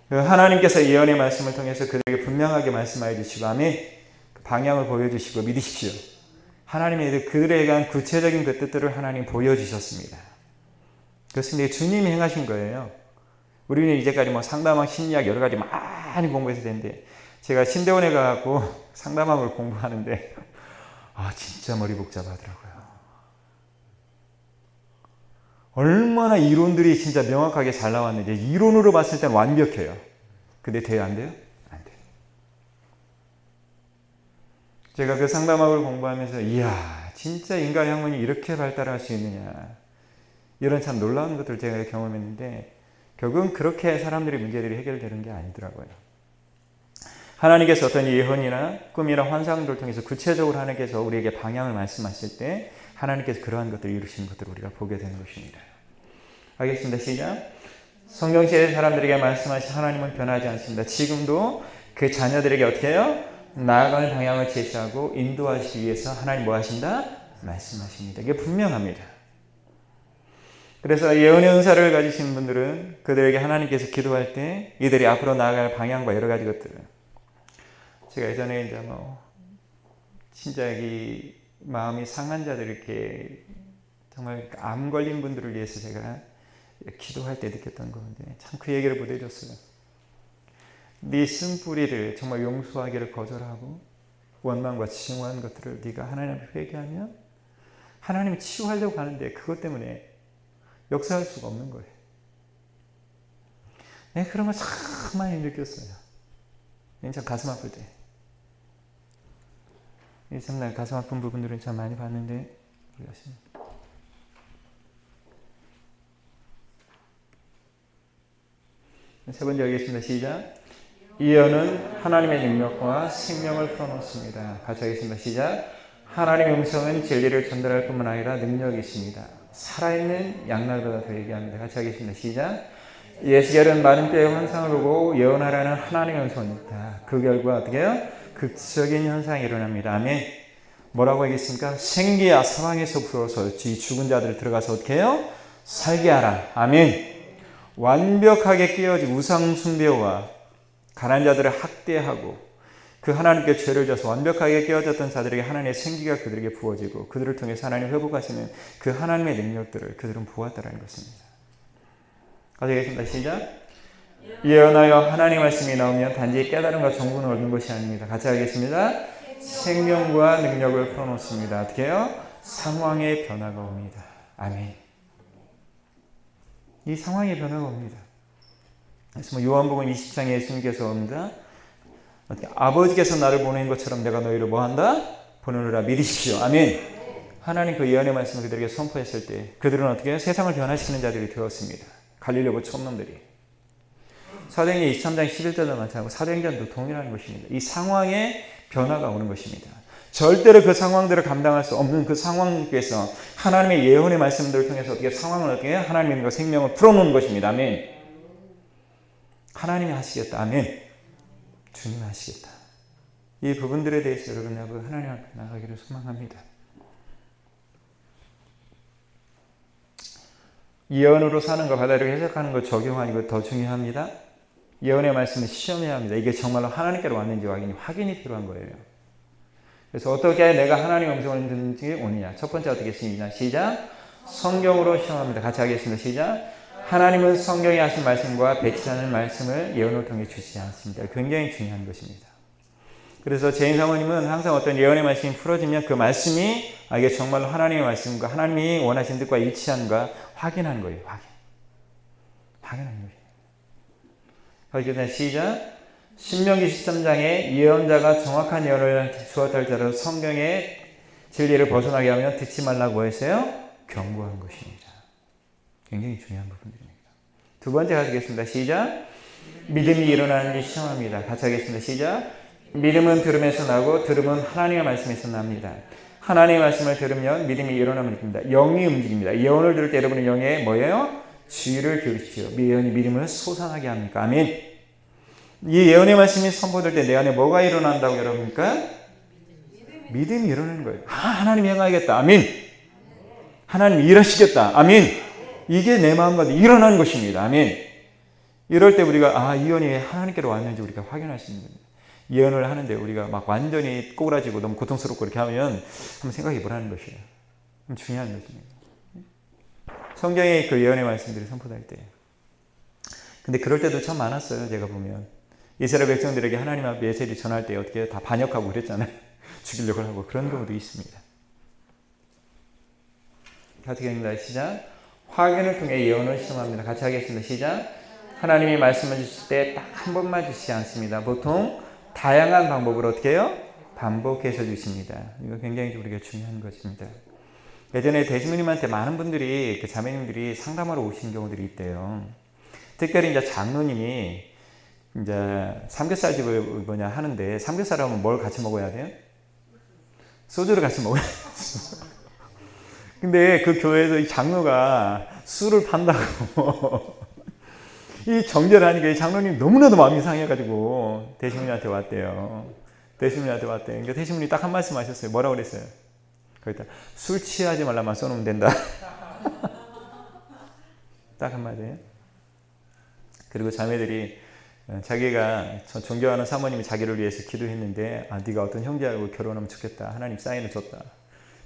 하나님께서 예언의 말씀을 통해서 그들에게 분명하게 말씀하여 주시고 아멘. 방향을 보여주시고 믿으십시오. 하나님이 그들에 대한 구체적인 그 뜻들을 하나님 보여주셨습니다. 그렇습니다. 주님이 행하신 거예요. 우리는 이제까지 뭐 상담학, 심리학 여러 가지 많이 공부해서 되는데 제가 신대원에 가고 상담학을 공부하는데 진짜 머리 복잡하더라고요. 얼마나 이론들이 진짜 명확하게 잘 나왔는지 이론으로 봤을 땐 완벽해요. 근데 돼요? 안 돼요? 안 돼요. 제가 그 상담학을 공부하면서 이야 진짜 인간의 학문이 이렇게 발달할 수 있느냐 이런 참 놀라운 것들을 제가 경험했는데 결국은 그렇게 사람들의 문제들이 해결되는 게 아니더라고요. 하나님께서 어떤 예언이나 꿈이나 환상들을 통해서 구체적으로 하나님께서 우리에게 방향을 말씀하실 때 하나님께서 그러한 것들을 이루시는 것들을 우리가 보게 되는 것입니다. 알겠습니다. 시작. 성경시대 사람들에게 말씀하신 하나님은 변하지 않습니다. 지금도 그 자녀들에게 어떻게 해요? 나아가는 방향을 제시하고 인도하시기 위해서 하나님 뭐 하신다? 말씀하십니다. 이게 분명합니다. 그래서 예언의 은사를 가지신 분들은 그들에게 하나님께서 기도할 때 이들이 앞으로 나아갈 방향과 여러 가지 것들을 제가 예전에 이제 진짜 이 마음이 상한 자들 이렇게 정말 암 걸린 분들을 위해서 제가 기도할 때 느꼈던 건데 참 그 얘기를 못 해줬어요. 네 쓴뿌리를 정말 용서하기를 거절하고 원망과 증오한 것들을 네가 하나님 앞에 회개하면 하나님이 치유하려고 하는데 그것 때문에 역사할 수가 없는 거예요. 그런 걸 참 참 많이 느꼈어요. 참 가슴 아플 때. 참 가슴 아픈 부분들은 참 많이 봤는데 세 번째 하겠습니다. 시작. 예언은 하나님의 능력과 생명을 풀어놓습니다. 같이 하겠습니다. 시작. 하나님의 음성은 진리를 전달할 뿐만 아니라 능력이 있습니다. 살아있는 양날보다 더 얘기합니다. 같이 하겠습니다. 시작. 예수께서는 많은 때의 환상을 보고 예언하라는 하나님의 음성이 있다. 그 결과 어떻게 해요? 극적인 현상이 일어납니다. 아멘. 뭐라고 하겠습니까? 생기야 사방에서 불어서 이 죽은 자들을 들어가서 어떻게 해요? 살게 하라. 아멘. 완벽하게 깨어진 우상 숭배와 가난한 자들을 학대하고 그 하나님께 죄를 져서 완벽하게 깨어졌던 자들에게 하나님의 생기가 그들에게 부어지고 그들을 통해서 하나님 회복하시는 그 하나님의 능력들을 그들은 보았다라는 것입니다. 가자 하겠습니다. 시작. 예언하여 하나님의 말씀이 나오면 단지 깨달음과 정보는 얻는 것이 아닙니다. 같이 하겠습니다. 생명과 능력을 풀어놓습니다. 어떻게 해요? 상황의 변화가 옵니다. 아멘. 이 상황의 변화가 옵니다. 그래서 요한복음 20장에 예수님께서 옵니다. 아버지께서 나를 보낸 것처럼 내가 너희를 뭐한다? 보내노라 믿으십시오. 아멘. 하나님 그 예언의 말씀을 그들에게 선포했을 때 그들은 어떻게 해요? 세상을 변화시키는 자들이 되었습니다. 갈릴리고 촌놈들이. 사도행전 23장 11절도 마찬가지고 사도행전도 동일한 것입니다. 이 상황에 변화가 오는 것입니다. 절대로 그 상황들을 감당할 수 없는 그 상황에서 하나님의 예언의 말씀들을 통해서 어떻게 상황을 어떻게 해요? 하나님의 생명을 풀어놓는 것입니다. 아멘. 하나님이 하시겠다. 아멘. 주님이 하시겠다. 이 부분들에 대해서 여러분하고 하나님 앞에 나가기를 소망합니다. 예언으로 사는 거 바다를 해석하는 거 적용하는 거 더 중요합니다. 예언의 말씀을 시험해야 합니다. 이게 정말로 하나님께로 왔는지 확인이 필요한 거예요. 그래서 어떻게 내가 하나님의 음성을 듣는지 오느냐. 첫 번째 어떻게 시작. 성경으로 시험합니다. 같이 하겠습니다. 시작. 하나님은 성경에 하신 말씀과 배치지 않은 말씀을 예언을 통해 주시지 않습니다. 굉장히 중요한 것입니다. 그래서 제인 사모님은 항상 어떤 예언의 말씀이 풀어지면 그 말씀이 이게 정말로 하나님의 말씀과 하나님이 원하신 뜻과 일치한가 확인하는 거예요. 확인하는 거예요. 거기서 시작. 신명기 13장에 예언자가 정확한 예언을 주었다 할지라도 성경의 진리를 벗어나게 하면 듣지 말라고 했어요. 경고한 것입니다. 굉장히 중요한 부분들입니다. 두 번째 가지겠습니다. 시작. 믿음이 일어나는지 시험합니다. 같이 하겠습니다. 시작. 믿음은 들음에서 나고 들음은 하나님의 말씀에서 납니다. 하나님의 말씀을 들으면 믿음이 일어나면 됩니다. 영이 움직입니다. 예언을 들을 때 여러분의 영에 뭐예요? 주의를 기울이십시오. 예언이 믿음을 솟아나게 합니까? 아멘. 이 예언의 말씀이 선포될 때 내 안에 뭐가 일어난다고 여러분입니까? 믿음이 일어나는 거예요. 하나님이 행하겠다. 아멘. 하나님이 일하시겠다. 아멘. 이게 내 마음과 일어나는 것입니다. 아멘. 이럴 때 우리가 이 예언이 하나님께로 왔는지 우리가 확인할 수 있는 겁니다. 예언을 하는데 우리가 막 완전히 꼬꾸라지고 너무 고통스럽고 이렇게 하면 한번 생각해 보라는 것이에요. 중요한 것입니다. 성경에 그 예언의 말씀들이 선포될 때. 근데 그럴 때도 참 많았어요. 제가 보면. 이스라엘 백성들에게 하나님 앞에 메시지 전할 때 어떻게 다 반역하고 그랬잖아요. 죽이려고 하고 그런 경우도 있습니다. 같이 하겠습니다. 시작. 확인을 통해 예언을 시험합니다. 같이 하겠습니다. 시작. 하나님이 말씀을 주실 때 딱 한 번만 주시지 않습니다. 보통 다양한 방법으로 어떻게 해요? 반복해서 주십니다. 이거 굉장히 우리가 중요한 것입니다. 예전에 대신우님한테 많은 분들이 그 자매님들이 상담하러 오신 경우들이 있대요. 특별히 이제 장로님이 이제 삼겹살집을 하는데 삼겹살을 하면 뭘 같이 먹어야 돼요? 소주를 같이 먹어야 돼요. 근데 그 교회에서 이 장로가 술을 판다고 이 정죄를 하니까 이 장로님 너무나도 마음이 상해가지고 대신우님한테 왔대요. 대신우님한테 왔대요. 그러니까 대신우님이 딱 한 말씀 하셨어요. 뭐라고 그랬어요? 거기다 술 취하지 말라만 써놓으면 된다. 딱 한마디예요. 그리고 자매들이 자기가 존경하는 사모님이 자기를 위해서 기도했는데 네가 어떤 형제하고 결혼하면 좋겠다. 하나님 사인을 줬다.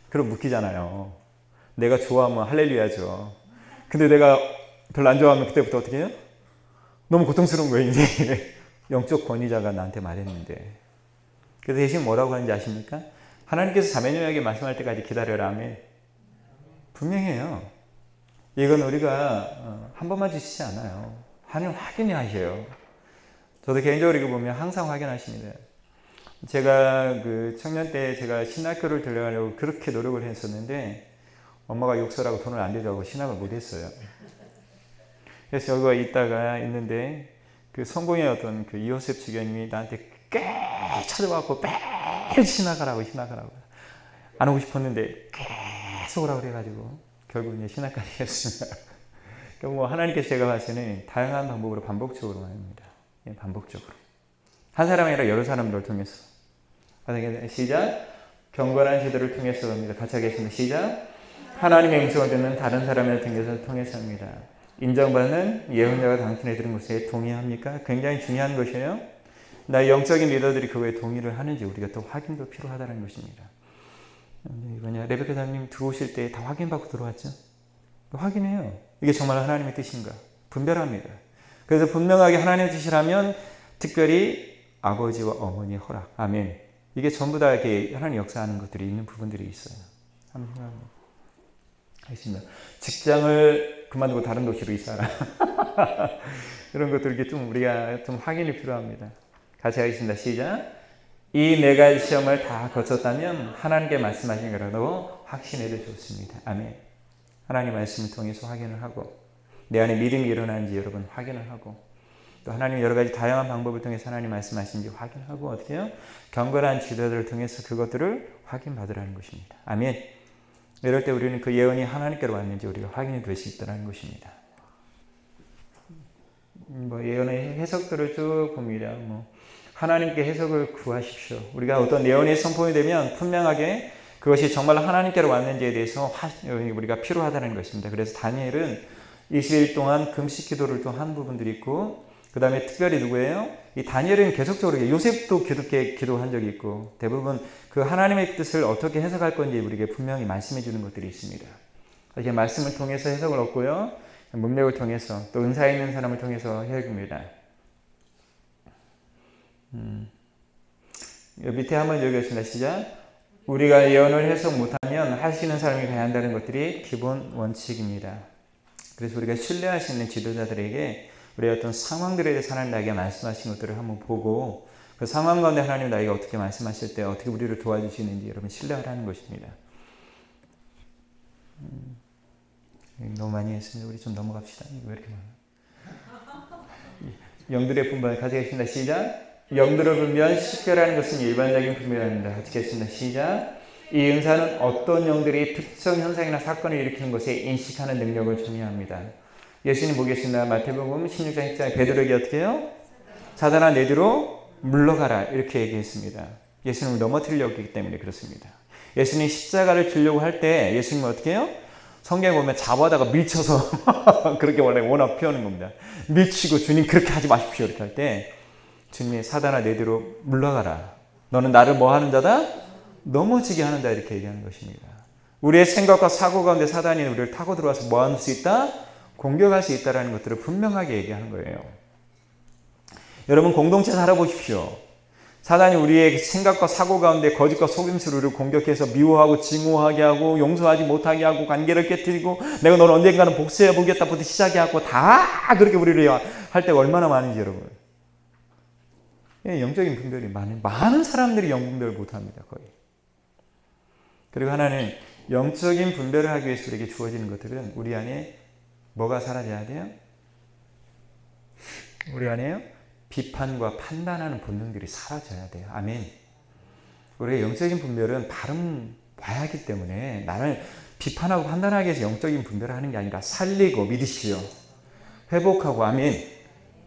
그럼 묻기잖아요. 내가 좋아하면 할렐루야죠. 근데 내가 별로 안 좋아하면 그때부터 어떻게 해요? 너무 고통스러운 거예요. 이제 영적 권위자가 나한테 말했는데. 그래서 대신 뭐라고 하는지 아십니까? 하나님께서 자매님에게 말씀할 때까지 기다려라. 아멘. 분명해요. 이건 우리가 한 번만 주시지 않아요. 하나님 확인이 하셔요. 저도 개인적으로 이거 보면 항상 확인하십니다. 제가 그 청년 때 제가 신학교를 들어가려고 그렇게 노력을 했었는데 엄마가 욕설하고 돈을 안 대줘하고 신학을 못했어요. 그래서 여기 있는데 그 성공의 어떤 그 이호셉 주교님이 나한테 꽤 찾아와갖고 매일 신학하라고 안 오고 싶었는데 계속 오라고 그래가지고 결국 이제 신학까지 했습니다. 그러니까 뭐 하나님께서 제가 봤을 때는 다양한 방법으로 반복적으로 합니다. 반복적으로 한 사람이 아니라 여러 사람들을 통해서. 시작. 경건한 제도를 통해서 합니다. 같이 하겠습니다. 시작. 하나님의 음성을 듣는 다른 사람을 통해서 합니다. 인정받는 예언자가 당신의 들은 것에 동의합니까? 굉장히 중요한 것이에요. 나의 영적인 리더들이 그거에 동의를 하는지 우리가 또 확인도 필요하다는 것입니다. 이거냐, 레베카 사님 들어오실 때 다 확인받고 들어왔죠? 확인해요. 이게 정말 하나님의 뜻인가? 분별합니다. 그래서 분명하게 하나님의 뜻이라면 특별히 아버지와 어머니의 허락. 아멘. 이게 전부 다 이렇게 하나님 역사하는 것들이 있는 부분들이 있어요. 한번 생각합니다. 알겠습니다. 직장을 그만두고 다른 도시로 이사하라. 이런 것들 이렇게 좀 우리가 좀 확인이 필요합니다. 같이 하겠습니다. 시작. 이 네 가지 시험을 다 거쳤다면 하나님께 말씀하신 거라도 확신해도 좋습니다. 아멘. 하나님 말씀을 통해서 확인을 하고 내 안에 믿음이 일어나는지 여러분 확인을 하고 또 하나님 여러 가지 다양한 방법을 통해서 하나님 말씀하신지 확인하고 어떻게 해요? 경건한 지도자들을 통해서 그것들을 확인받으라는 것입니다. 아멘. 이럴 때 우리는 그 예언이 하나님께로 왔는지 우리가 확인이 될 수 있다는 것입니다. 뭐 예언의 해석들을 쭉 봅니다. 하나님께 해석을 구하십시오. 우리가 어떤 예언이 선포이 되면 분명하게 그것이 정말 하나님께로 왔는지에 대해서 우리가 필요하다는 것입니다. 그래서 다니엘은 20일 동안 금식 기도를 또 한 부분들이 있고 그 다음에 특별히 누구예요? 이 다니엘은 계속적으로 요셉도 그렇게 기도한 적이 있고 대부분 그 하나님의 뜻을 어떻게 해석할 건지 우리에게 분명히 말씀해 주는 것들이 있습니다. 이렇게 말씀을 통해서 해석을 얻고요. 문맥을 통해서 또 은사 있는 사람을 통해서 해석입니다. 밑에 한번 읽겠습니다. 시작. 우리가 예언을 해석 못하면 하시는 사람이 가야 한다는 것들이 기본 원칙입니다. 그래서 우리가 신뢰할 수 있는 지도자들에게 우리의 어떤 상황들에 대해서 하나님 나에게 말씀하신 것들을 한번 보고 그 상황 가운데 하나님 나에게 어떻게 말씀하실 때 어떻게 우리를 도와주시는지 여러분 신뢰하라는 것입니다. 너무 많이 했습니다. 우리 좀 넘어갑시다. 이거 왜 이렇게 많아? 영들의 분반을 가져가겠습니다. 시작. 영들의 분별 식별하는 것은 일반적인 분별입니다. 가져가겠습니다. 시작. 이 은사는 어떤 영들이 특정 현상이나 사건을 일으키는 것에 인식하는 능력을 중요합니다. 예수님 보겠습니다. 마태복음 16장 10장에 베드로에게 어떻게 해요? 사단아 내 뒤로 물러가라 이렇게 얘기했습니다. 예수님을 넘어뜨리려고 했기 때문에 그렇습니다. 예수님 십자가를 지려고 할 때 예수님은 어떻게 해요? 성경에 보면 잡아다가 밀쳐서 그렇게 원래 워낙 표현하는 겁니다. 밀치고 주님 그렇게 하지 마십시오 이렇게 할 때 주님이 사단아 내 뒤로 물러가라. 너는 나를 뭐 하는 자다? 넘어지게 하는 자 이렇게 얘기하는 것입니다. 우리의 생각과 사고 가운데 사단이 우리를 타고 들어와서 뭐 할 수 있다? 공격할 수 있다는 것들을 분명하게 얘기하는 거예요. 여러분 공동체 살아보십시오. 사단이 우리의 생각과 사고 가운데 거짓과 속임수를 공격해서 미워하고 증오하게 하고 용서하지 못하게 하고 관계를 깨뜨리고 내가 너를 언젠가는 복수해 보겠다부터 시작해 하고 다 그렇게 우리를 할 때가 얼마나 많은지 여러분. 영적인 분별이 많은 사람들이 영분별을 못합니다. 거의. 그리고 하나는 영적인 분별을 하기 위해서 우리에게 주어지는 것들은 우리 안에 뭐가 사라져야 돼요? 우리 안에요? 비판과 판단하는 본능들이 사라져야 돼요. 아멘. 우리의 영적인 분별은 바른 봐야 하기 때문에 나를 비판하고 판단하기 위해서 영적인 분별을 하는 게 아니라 살리고 믿으시오. 회복하고 아멘.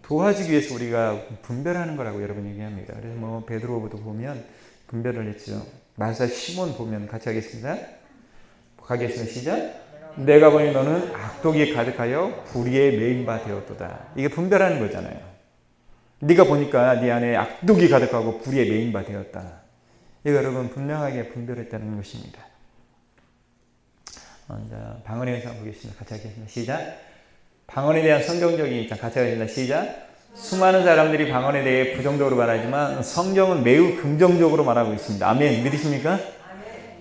도와주기 위해서 우리가 분별하는 거라고 여러분 얘기합니다. 그래서 뭐 베드로부터 보면 분별을 했죠. 마사 시몬 보면 같이 하겠습니다. 가겠습니다. 시작. 내가 보니 너는 악독이 가득하여 불의에 매인 바 되었도다. 이게 분별하는 거잖아요. 네가 보니까 네 안에 악독이 가득하고 불의에 매인 바 되었다. 이거 여러분 분명하게 분별했다는 것입니다. 먼저 방언에 대해서 보겠습니다. 같이 하겠습니다. 시작. 방언에 대한 성경적인 입장 같이 하겠습니다. 시작. 수많은 사람들이 방언에 대해 부정적으로 말하지만 성경은 매우 긍정적으로 말하고 있습니다. 아멘. 믿으십니까?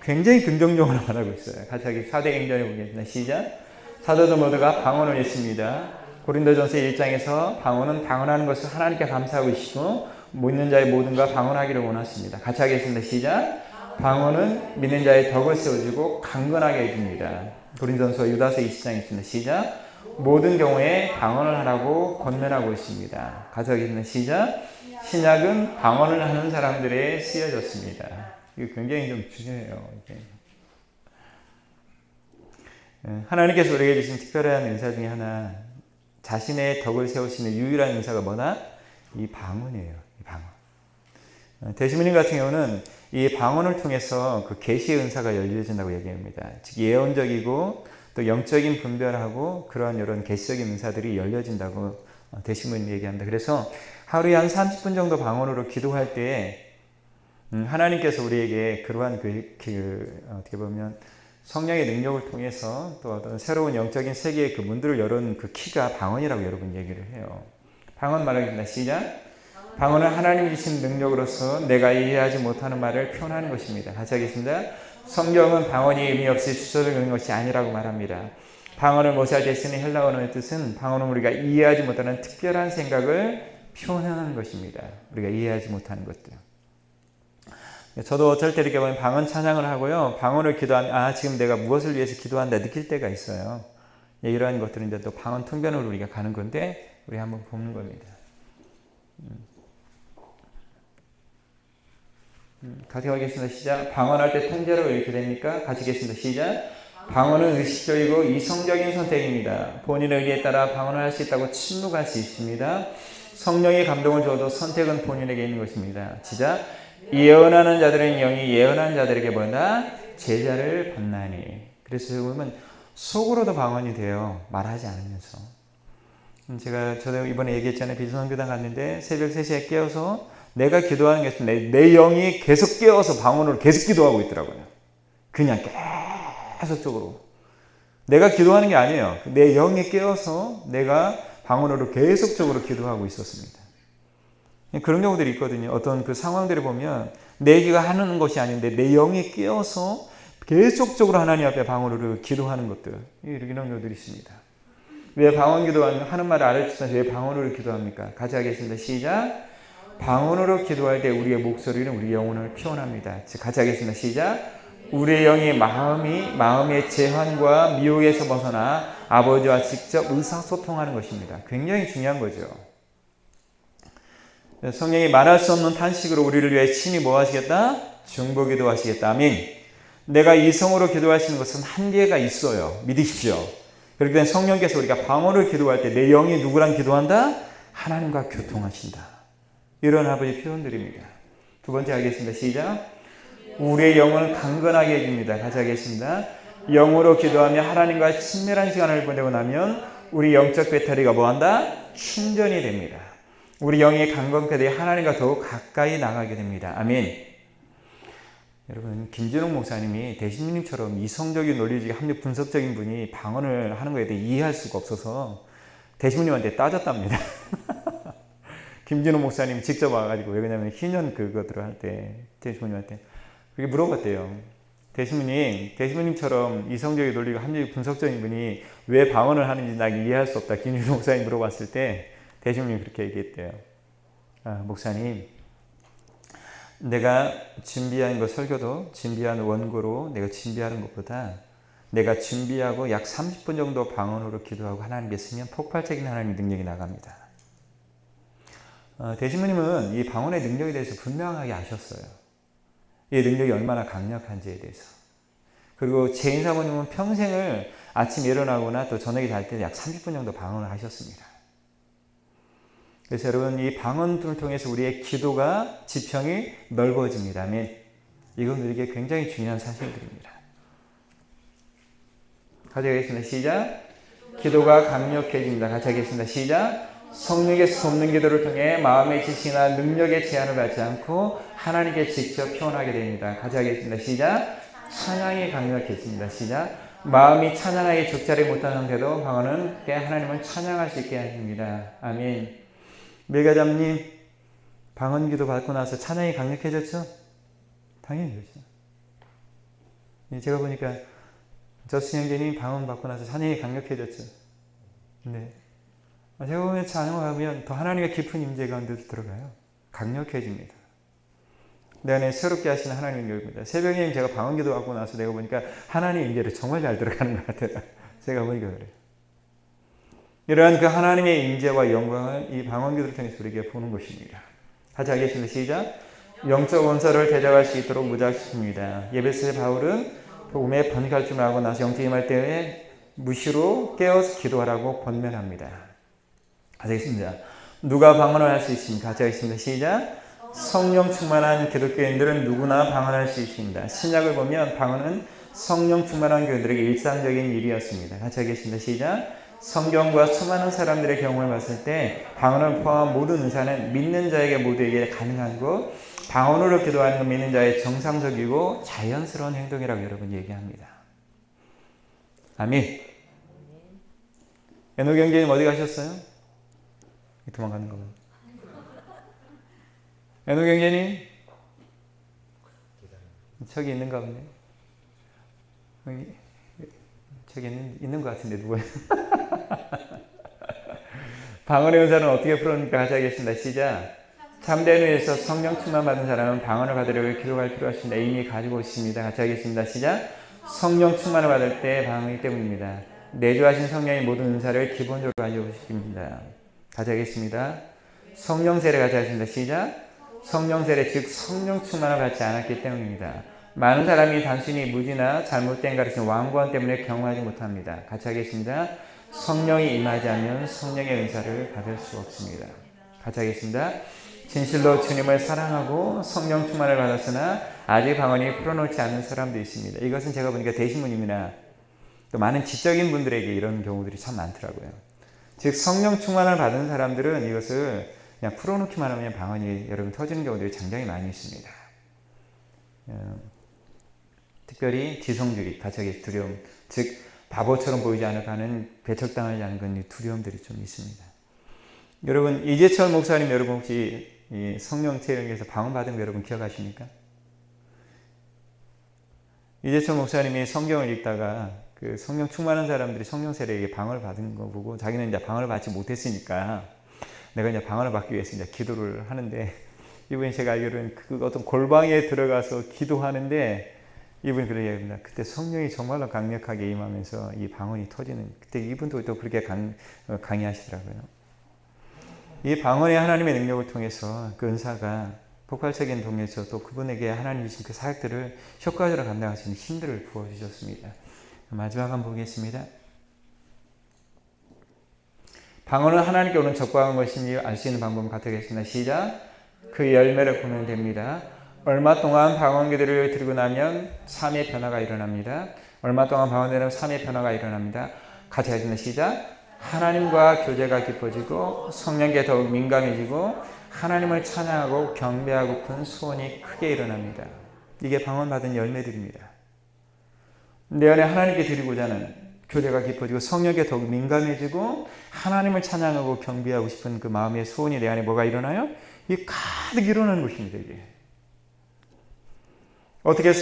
굉장히 긍정적으로 말하고 있어요. 같이 하겠습니다. 4대 행전해 보겠습니다. 시작. 사도들 모두가 방언을 했습니다. 고린도전서 1장에서 방언은 방언하는 것을 하나님께 감사하고 계시고 믿는 자의 모든가 방언하기를 원하십니다. 같이 하겠습니다. 시작. 방언은 믿는 자의 덕을 세워주고 강건하게 해줍니다. 고린도전서 유다서 20장에 있습니다. 시작. 모든 경우에 방언을 하라고 권면하고 있습니다. 같이 하겠습니다. 시작. 신약은 방언을 하는 사람들에 쓰여졌습니다. 이거 굉장히 좀 중요해요. 하나님께서 우리에게 주신 특별한 은사 중에 하나, 자신의 덕을 세우시는 유일한 은사가 뭐다? 이 방언이에요. 이 방언. 대시문님 같은 경우는 이 방언을 통해서 그 계시의 은사가 열려진다고 얘기합니다. 즉 예언적이고 또 영적인 분별하고 그런 이런 계시적인 은사들이 열려진다고 대시문님 얘기합니다. 그래서 하루에 한 30분 정도 방언으로 기도할 때에 하나님께서 우리에게 그러한 어떻게 보면 성령의 능력을 통해서 또 어떤 새로운 영적인 세계의 그 문들을 여는 그 키가 방언이라고 여러분 얘기를 해요. 방언 말하겠습니다. 시작. 방언은 하나님이 주신 능력으로서 내가 이해하지 못하는 말을 표현하는 것입니다. 같이 하겠습니다. 성경은 방언이 의미 없이 주소되는 것이 아니라고 말합니다. 방언을 모사할 때 쓰는 헬라어 언어의 뜻은 방언은 우리가 이해하지 못하는 특별한 생각을 표현하는 것입니다. 우리가 이해하지 못하는 것들. 저도 어쩔 때 이렇게 보면 방언 찬양을 하고요. 방언을 기도하면 지금 내가 무엇을 위해서 기도한다 느낄 때가 있어요. 이러한 것들은 이제 또 방언 통변으로 우리가 가는 건데 우리 한번 보는 겁니다. 같이 가겠습니다. 시작. 방언할 때 통제로 왜 이렇게 됩니까? 같이 하겠습니다. 시작. 방언은 의식적이고 이성적인 선택입니다. 본인의 의리에 따라 방언을 할 수 있다고 침묵할 수 있습니다. 성령의 감동을 줘도 선택은 본인에게 있는 것입니다. 시작. 예언하는 자들은 영이 예언하는 자들에게 보낸다 제자를 받나니. 그래서 보면 속으로도 방언이 돼요. 말하지 않으면서. 저도 이번에 얘기했잖아요. 비전성교당 갔는데 새벽 3시에 깨어서 내가 기도하는 게 내 영이 계속 깨어서 방언으로 계속 기도하고 있더라고요. 그냥 계속적으로. 내가 기도하는 게 아니에요. 내 영이 깨어서 내가 방언으로 계속적으로 기도하고 있었습니다. 그런 경우들이 있거든요. 어떤 그 상황들을 보면 내 귀가 하는 것이 아닌데 내 영이 깨어서 계속적으로 하나님 앞에 방언으로 기도하는 것들. 이런 경우들이 있습니다. 왜 방언 기도하는 말을 알려주면서 왜 방언으로 기도합니까? 같이 하겠습니다. 시작. 방언으로 기도할 때 우리의 목소리는 우리 영혼을 표현합니다. 같이 하겠습니다. 시작. 우리의 영이 마음의 제한과 미혹에서 벗어나 아버지와 직접 의사소통하는 것입니다. 굉장히 중요한 거죠. 성령이 말할 수 없는 탄식으로 우리를 위해 친히 뭐 하시겠다? 중보기도 하시겠다. 아멘. 내가 이성으로 기도하시는 것은 한계가 있어요. 믿으십시오. 그렇기 때문에 성령께서 우리가 방언을 기도할 때 내 영이 누구랑 기도한다? 하나님과 교통하신다. 이런 아버지 표현들입니다. 두 번째 하겠습니다. 시작. 우리의 영을 강건하게 해줍니다. 같이 하겠습니다. 영으로 기도하며 하나님과 친밀한 시간을 보내고 나면 우리 영적 배터리가 뭐한다? 충전이 됩니다. 우리 영이 강건케 되어 하나님과 더욱 가까이 나가게 됩니다. 아멘. 여러분, 김진홍 목사님이 대신님처럼 이성적인 논리적인 합력 분석적인 분이 방언을 하는 것에 대해 이해할 수가 없어서 대신님한테 따졌답니다. 김진홍 목사님이 직접 와가지고, 왜냐면 희년 그거들을 할 때 대신님한테 그렇게 물어봤대요. 대신님처럼 이성적인 논리가 합력 분석적인 분이 왜 방언을 하는지 나 이해할 수 없다. 김진홍 목사님 물어봤을 때 대신님이 그렇게 얘기했대요. 목사님, 내가 준비한 거 설교도 준비한 원고로 내가 준비하는 것보다 내가 준비하고 약 30분 정도 방언으로 기도하고 하나님께 쓰면 폭발적인 하나님의 능력이 나갑니다. 대신님은 이 방언의 능력에 대해서 분명하게 아셨어요. 이 능력이 얼마나 강력한지에 대해서. 그리고 제 인사모님은 평생을 아침에 일어나거나 또 저녁에 잘 때 약 30분 정도 방언을 하셨습니다. 그래서 여러분, 이 방언을 통해서 우리의 기도가 지평이 넓어집니다. 아멘. 이건 우리에게 굉장히 중요한 사실들입니다. 같이 하겠습니다. 시작. 기도가 강력해집니다. 같이 하겠습니다. 시작. 성령께서 돕는 기도를 통해 마음의 지식이나 능력의 제한을 받지 않고 하나님께 직접 표현하게 됩니다. 같이 하겠습니다. 시작. 찬양이 강력해집니다. 시작. 마음이 찬양하기 적절히 못한 상태도 방언은 하나님을 찬양할 수 있게 합니다. 아멘. 메가잠님, 방언 기도 받고 나서 찬양이 강력해졌죠? 당연히 그렇죠. 제가 보니까 저수 형제님 방언 받고 나서 찬양이 강력해졌죠. 네. 제가 보면 찬양하면 더 하나님의 깊은 임재 가운데도 들어가요. 강력해집니다. 내 안에 새롭게 하시는 하나님의 능력입니다. 새벽에 제가 방언기도 하고 나서 내가 보니까 하나님의 임재를 정말 잘 들어가는 것 같아요. 제가 보니까 그래요. 이러한 그 하나님의 임재와 영광을 이 방언기도를 통해서 우리에게 보는 것입니다. 같이 하겠습니다. 시작. 영적 원서를 대적할 수 있도록 무장시킵니다. 예배소의 바울은 복음에 번갈춤을 하고 나서 영적 임할 때에 무시로 깨어서 기도하라고 권면합니다. 하겠습니다. 누가 방언을 할 수 있습니까? 같이 하겠습니다. 시작. 성령 충만한 기독교인들은 누구나 방언할 수 있습니다. 신약을 보면 방언은 성령 충만한 교인들에게 일상적인 일이었습니다. 같이 하겠습니다. 시작. 성경과 수많은 사람들의 경험을 봤을 때 방언을 포함한 모든 은사는 믿는 자에게 모두에게 가능한 것, 방언으로 기도하는 건 믿는 자의 정상적이고 자연스러운 행동이라고 여러분 얘기합니다. 아멘. 에녹 형제님 어디 가셨어요? 도망가는 거예요. 에녹 형제님 저기 있는가 보네. 저기 있는 것 같은데 누구예요? 방언의 은사는 어떻게 풀어놓을까 하자 하겠습니다. 시작. 참된 의에서 성령 충만 받은 사람은 방언을 받으려고 기도할 필요가 없습니다. 이미 가지고 있습니다. 같이 하겠습니다. 시작. 성령 충만을 받을 때 방언이기 때문입니다. 내주하신 성령의 모든 은사를 기본적으로 가지고 있습니다. 같이 하겠습니다. 성령 세례 같이 하겠습니다. 시작. 성령 세례 즉 성령 충만을 받지 않았기 때문입니다. 많은 사람이 단순히 무지나 잘못된 가르침 왕구원 때문에 경험하지 못합니다. 같이 하겠습니다. 성령이 임하지 않으면 성령의 은사를 받을 수 없습니다. 같이 하겠습니다. 진실로 주님을 사랑하고 성령 충만을 받았으나 아직 방언이 풀어놓지 않은 사람도 있습니다. 이것은 제가 보니까 대신문님이나 또 많은 지적인 분들에게 이런 경우들이 참 많더라고요. 즉 성령 충만을 받은 사람들은 이것을 그냥 풀어놓기만 하면 방언이 여러분 터지는 경우들이 굉장히 많이 있습니다. 특별히 지성주의, 가책의 두려움, 즉 바보처럼 보이지 않을까 하는 배척당하지 않은 그런 두려움들이 좀 있습니다. 여러분 이재철 목사님 여러분 혹시 이 성령 체험에서 방언 받은 거 여러분 기억하십니까? 이재철 목사님이 성경을 읽다가 그 성령 충만한 사람들이 성령 세례에게 방언을 받은 거 보고 자기는 이제 방언을 받지 못했으니까 내가 이제 방언을 받기 위해서 이제 기도를 하는데 이분이 제가 알기로는 그 어떤 골방에 들어가서 기도하는데 이분이 그렇게 얘기합니다. 그때 성령이 정말로 강력하게 임하면서 이 방언이 터지는 그때 이분도 또 그렇게 강의하시더라고요. 이 방언의 하나님의 능력을 통해서 그 은사가 폭발적인 동에서 또 그분에게 하나님이 주신 그 사역들을 효과적으로 감당할 수 있는 힘들을 부어주셨습니다. 마지막 한번 보겠습니다. 방언은 하나님께 오는 적과한 것인지 알 수 있는 방법은 같겠습니다. 시작. 그 열매를 보면 됩니다. 얼마 동안 방언기도를 드리고 나면 삶의 변화가 일어납니다. 얼마 동안 방언되면 삶의 변화가 일어납니다. 같이 하시면 시작. 하나님과 교제가 깊어지고 성령께 더욱 민감해지고 하나님을 찬양하고 경배하고픈 소원이 크게 일어납니다. 이게 방언받은 열매들입니다. 내 안에 하나님께 드리고자 하는 교제가 깊어지고 성령께 더욱 민감해지고 하나님을 찬양하고 경배하고 싶은 그 마음의 소원이 내 안에 뭐가 일어나요? 이게 가득 일어나는 것입니다. 이게. 어떻게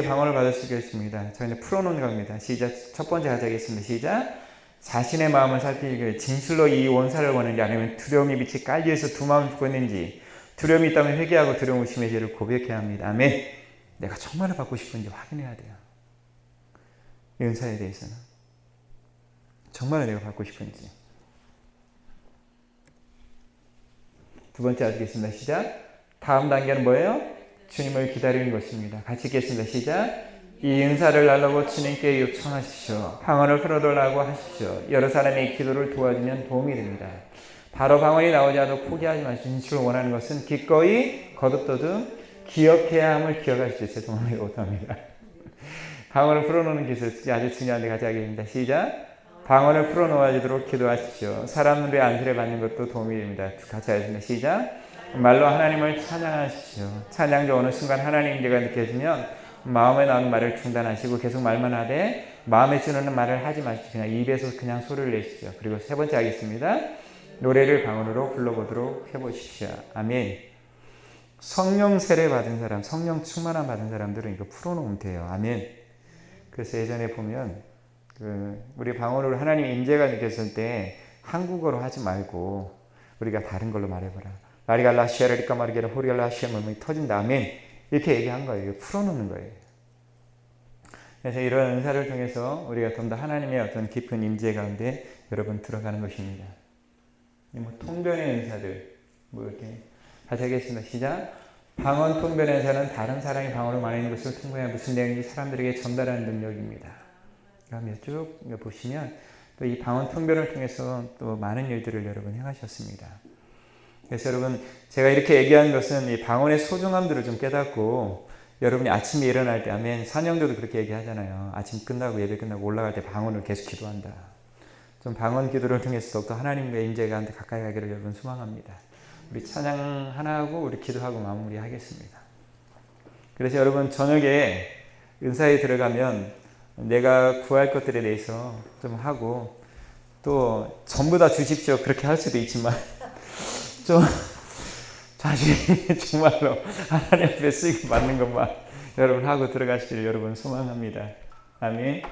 방언을 받을 수 있겠습니다. 저희는 풀어놓은 겁니다. 시작. 첫 번째 하자겠습니다. 시작. 자신의 마음을 살피기 진실로 이 원사를 원하는지 아니면 두려움이 빛이 깔려서 두 마음을 품고 있는지 두려움이 있다면 회개하고 두려움 의심의 죄를 고백해야 합니다. 아멘. 내가 정말로 받고 싶은지 확인해야 돼요. 이 은사에 대해서는 정말로 내가 받고 싶은지. 두 번째 하겠습니다. 시작. 다음 단계는 뭐예요? 주님을 기다리는 것입니다. 같이 읽겠습니다. 시작. 이 은사를 달라고 주님께 요청하십시오. 방언을 풀어달라고 하십시오. 여러 사람이 기도를 도와주면 도움이 됩니다. 바로 방언이 나오지 않아도 포기하지 마시고 진실로 원하는 것은 기꺼이 거듭떠듬 기억해야 함을 기억하시죠. 죄송합니다. 못합니다. 방언을 풀어놓는 기술 아주 중요한데 같이 하겠습니다. 시작. 방언을 풀어놓아지도록 기도하십시오. 사람 눈에 안수를 받는 것도 도움이 됩니다. 같이 하겠습니다. 시작. 말로 하나님을 찬양하십시오. 찬양자 어느 순간 하나님 임재가 느껴지면 마음에 나오는 말을 중단하시고 계속 말만 하되 마음에 주는 말을 하지 마시고 그냥 입에서 그냥 소리를 내십시오. 그리고 세 번째 하겠습니다. 노래를 방언으로 불러보도록 해보십시오. 아멘. 성령 세례 받은 사람, 성령 충만함 받은 사람들은 이거 풀어놓으면 돼요. 아멘. 그래서 예전에 보면 우리 방언으로 하나님 임재가 느꼈을 때 한국어로 하지 말고 우리가 다른 걸로 말해보라. 라리갈라시아라리까 마르게라 호리갈라시아 몸이 터진 다음에 이렇게 얘기한 거예요. 풀어놓는 거예요. 그래서 이런 은사를 통해서 우리가 좀 더 하나님의 어떤 깊은 임재 가운데 여러분 들어가는 것입니다. 뭐 통변의 은사들 뭐 이렇게 다시 하겠습니다. 시작. 방언 통변의 은사는 다른 사람이 방언을 말하는 것을 통보해 무슨 내용인지 사람들에게 전달하는 능력입니다. 그러면 쭉 보시면 또 이 방언 통변을 통해서 또 많은 일들을 여러분 행하셨습니다. 그래서 여러분 제가 이렇게 얘기한 것은 이 방언의 소중함들을 좀 깨닫고 여러분이 아침에 일어날 때 아멘 산영도도 그렇게 얘기하잖아요. 아침 끝나고 예배 끝나고 올라갈 때 방언을 계속 기도한다. 좀 방언 기도를 통해서 더욱더 하나님과 임재가 가까이 가기를 여러분 소망합니다. 우리 찬양 하나 하고 우리 기도하고 마무리하겠습니다. 그래서 여러분 저녁에 은사에 들어가면 내가 구할 것들에 대해서 좀 하고 또 전부 다 주십시오 그렇게 할 수도 있지만 좀 자신이 정말로 하나님 앞에 쓰이고 받는 것만 여러분 하고 들어가시기를 여러분 소망합니다. 아멘.